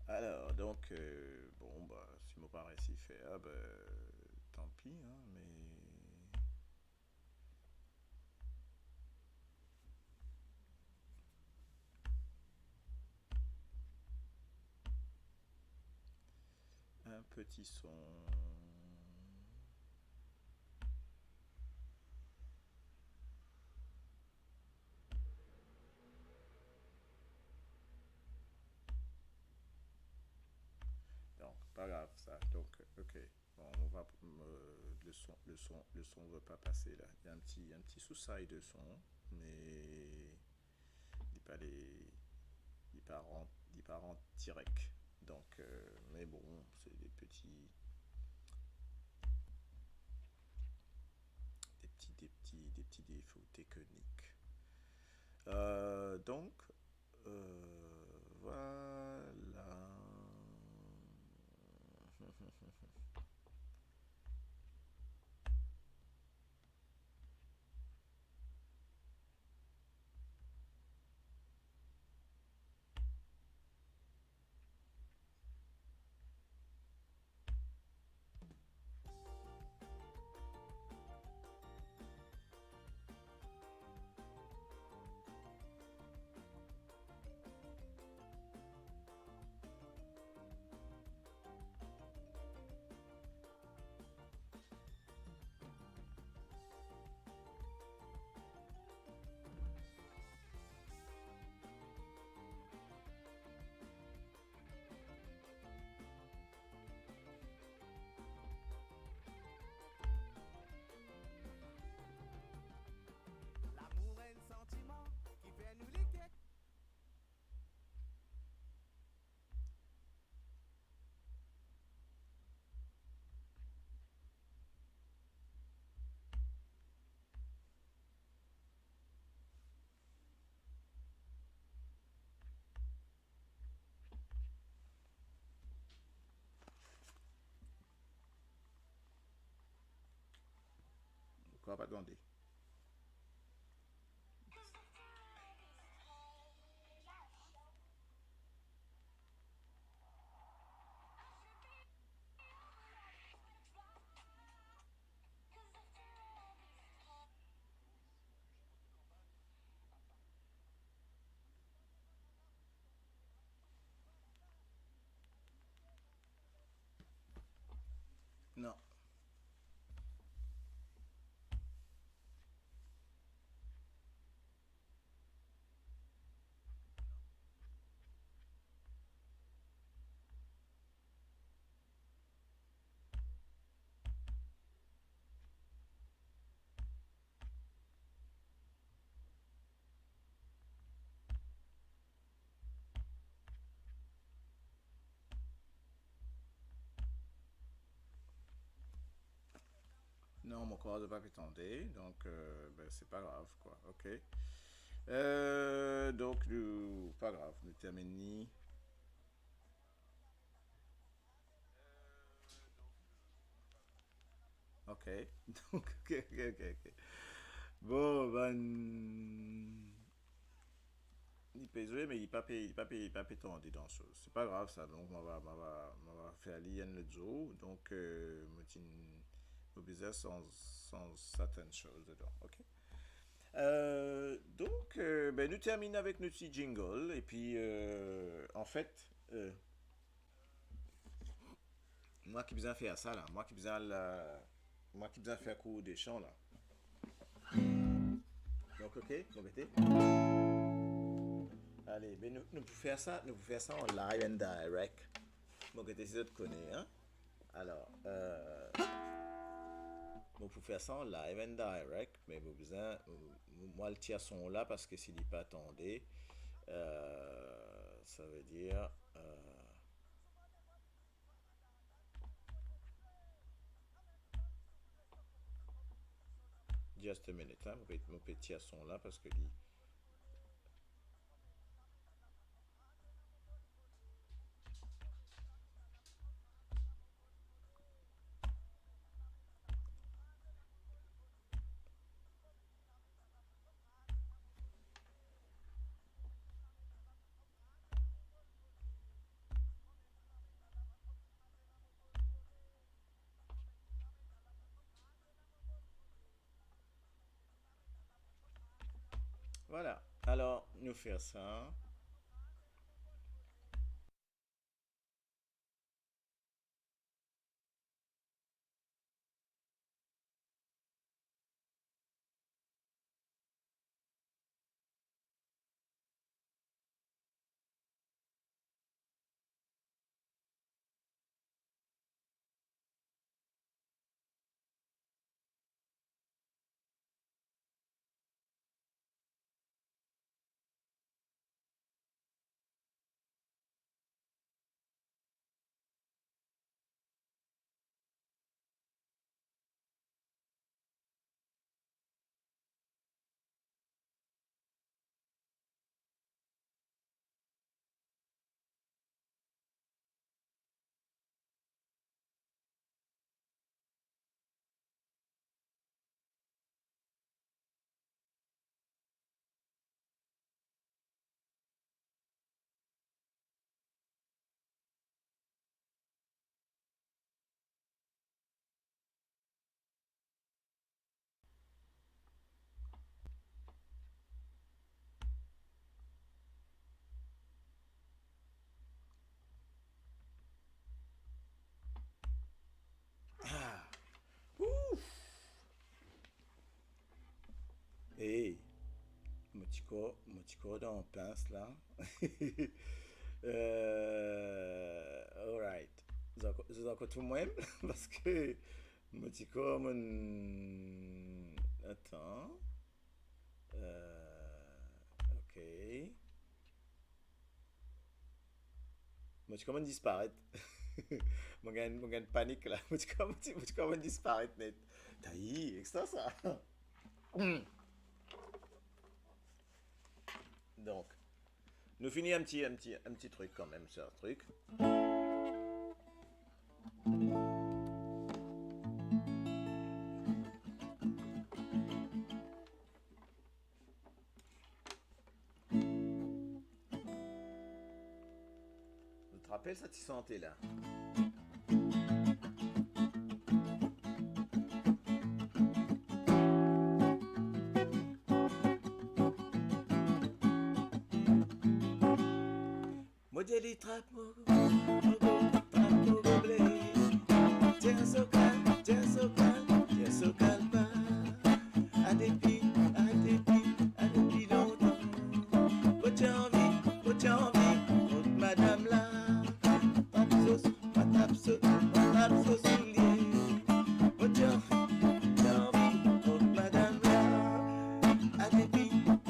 Alors, donc, bon, bah, si mon pas réussi faire, bah, tant pis, hein, mais. Un petit son. Donc, pas grave, ça. Donc, ok. Bon, on va. Le son ne va pas passer là. Il y a un petit sous-side de son, mais. Il n'est pas les. Il part en direct. Donc, mais bon, c'est des petits défauts techniques. Donc, voilà. Quoi, pas attendez. Non. Non, mon corps de papier tendé, donc ben, c'est pas grave, quoi. Ok. Donc, pas grave, nous terminons. Ok. Donc, ok. Bon, ben. Il peut jouer, mais il pas pété en dedans chose. C'est pas grave ça, donc on va faire l'IN le jour. Donc, on besoin sans certaines choses dedans. Ok? Donc, ben, nous terminons avec notre petit jingle. Et puis, en fait, moi qui besoin faire ça là, moi qui besoin faire cours des chants là. Donc, ok, vous mettez. Allez, ben nous pouvons faire ça en live and direct. Bon, que tu de connaître, hein? Alors, bon, pour faire ça en live and direct, mais vous besoin, moi le tir son là parce que s'il n'est pas attendé, ça veut dire, just a minute, hein? Mon petit son là parce que voilà. Alors, nous faire ça. Ah, ouf! Hey, mon petit corps dans pince là. Alright. Vous encore tout moi-même parce que mon petit corps, mon. Attends. Ok. Mon petit corps, disparaître. Mon gars panique là. Mon petit corps, disparaître net. T'as eu, extra ça. Donc, nous finissons un petit truc quand même, c'est un truc. rappelle cette santé là. Modèle trap mogo blé. Tiens so calme, pas. À dépit longtemps. Faut envie, autre madame là. Tape sauce soulier. Faut envie, autre madame là. À dépit longtemps.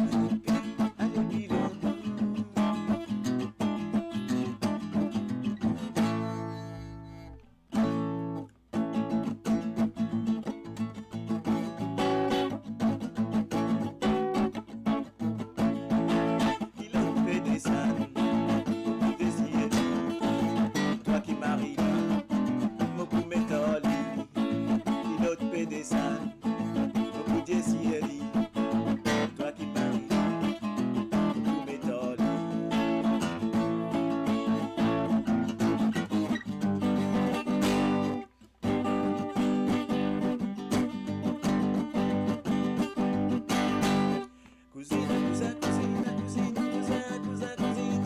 Cousine,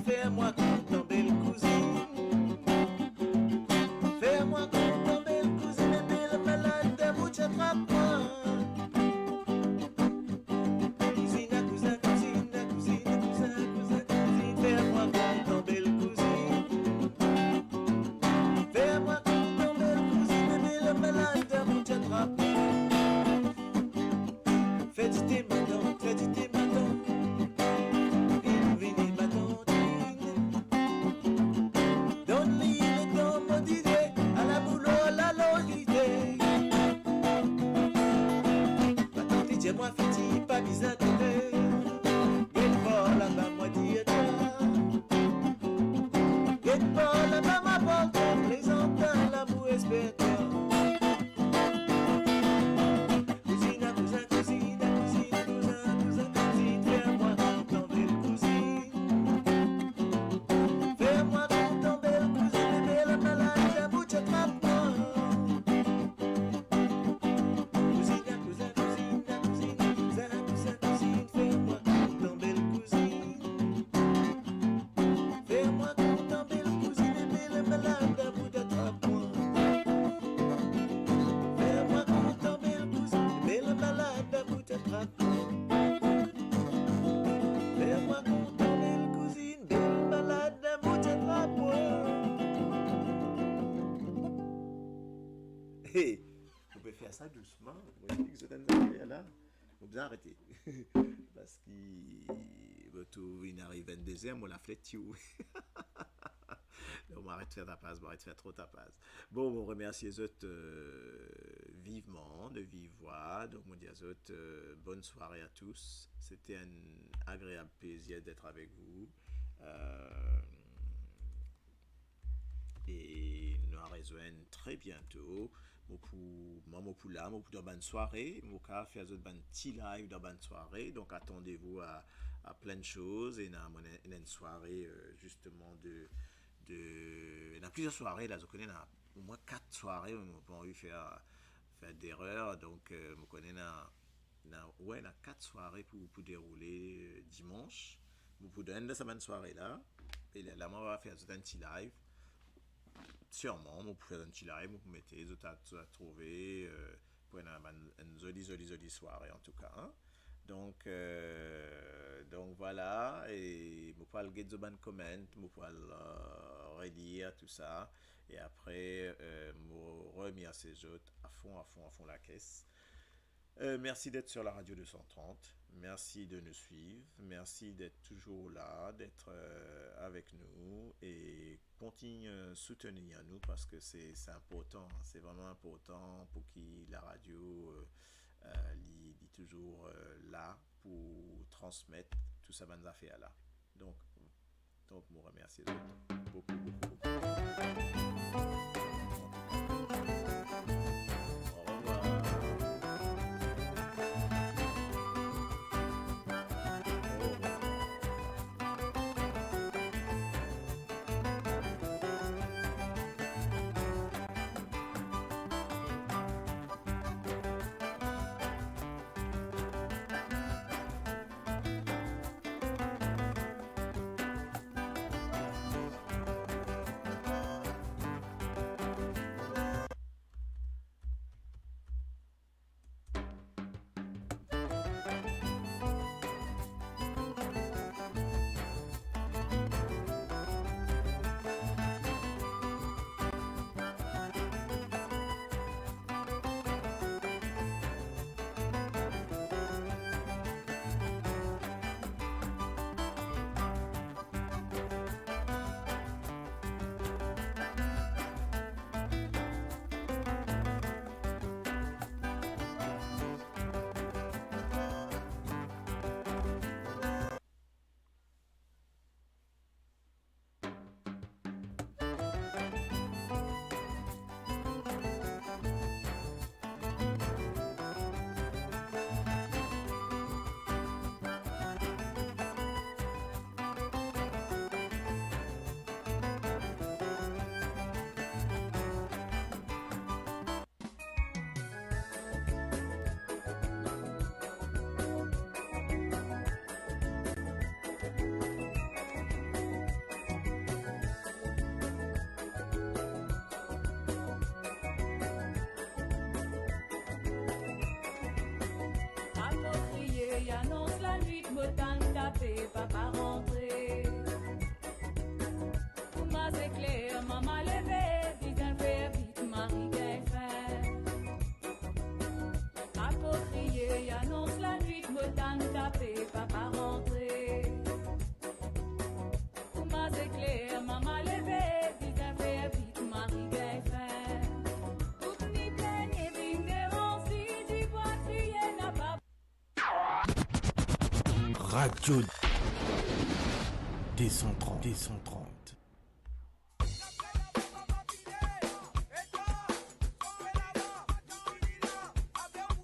fais-moi content, belle cousine. Fais-moi content, belle cousine, et belle malade d'amour, t'attrape-moi. Cousine, fais-moi content, belle cousine. Fais-moi content, belle cousine, et belle malade d'amour, t'attrape-moi. Fais du thé maintenant. Moi fiti pas bizarre de get pas là-bas moi dire toi get pas là-bas ma porte présentant l'amour espère toi cousine fais-moi content belle cousine fais-moi content belle cousine belle malade d'amour t'attrape-moi. Hey, vous pouvez faire ça doucement. Vous voyez que c'est un affaire là. Vous bien arrêter. Parce qu'il arrive 22h, on l'a fait tout. On m'arrête de faire tapas, on m'arrête de faire trop tapas. Bon, on remercie les autres vivement, de vive voix. Donc, on dit aux autres bonne soirée à tous. C'était un agréable plaisir d'être avec vous. Et nous rejoignons très bientôt. Pour là, pour une bonne soirée. Pour faire une petit live dans bonne soirée. Donc, attendez-vous à plein de choses. Et une soirée justement il y a plusieurs soirées là, je connais au moins 4 soirées où on n'a pas eu faire d'erreur, donc je connais il y a 4 soirées pour dérouler dimanche, pour donner de cette soirée là, et là on va faire un petit live, sûrement on peut faire un petit live, vous mettez les autres à trouver, pour une jolie soirée en tout cas, hein? Donc voilà, et je peux get the comment, je peux relire tout ça, et après je remercie ces autres à fond la caisse. Merci d'être sur la radio 230, merci de nous suivre, merci d'être toujours là, d'être avec nous, et continuez à soutenir nous parce que c'est important, c'est vraiment important pour que la radio est toujours là pour transmettre tout ça bonnes affaires là. Donc je vous remercie beaucoup. Au revoir. crié, annonce la nuit, botan tapé, papa rentré. Ma c'est clair, maman levé, vite un fait, vite Marie gain fait. Papa crié, annonce la nuit, botan tapé, papa rentré. Ma c'est clair, maman levé, vite un fait, vite Marie gain fait. Tout ni plein et vigneron, si tu vois crier, n'a pas. Radio D130.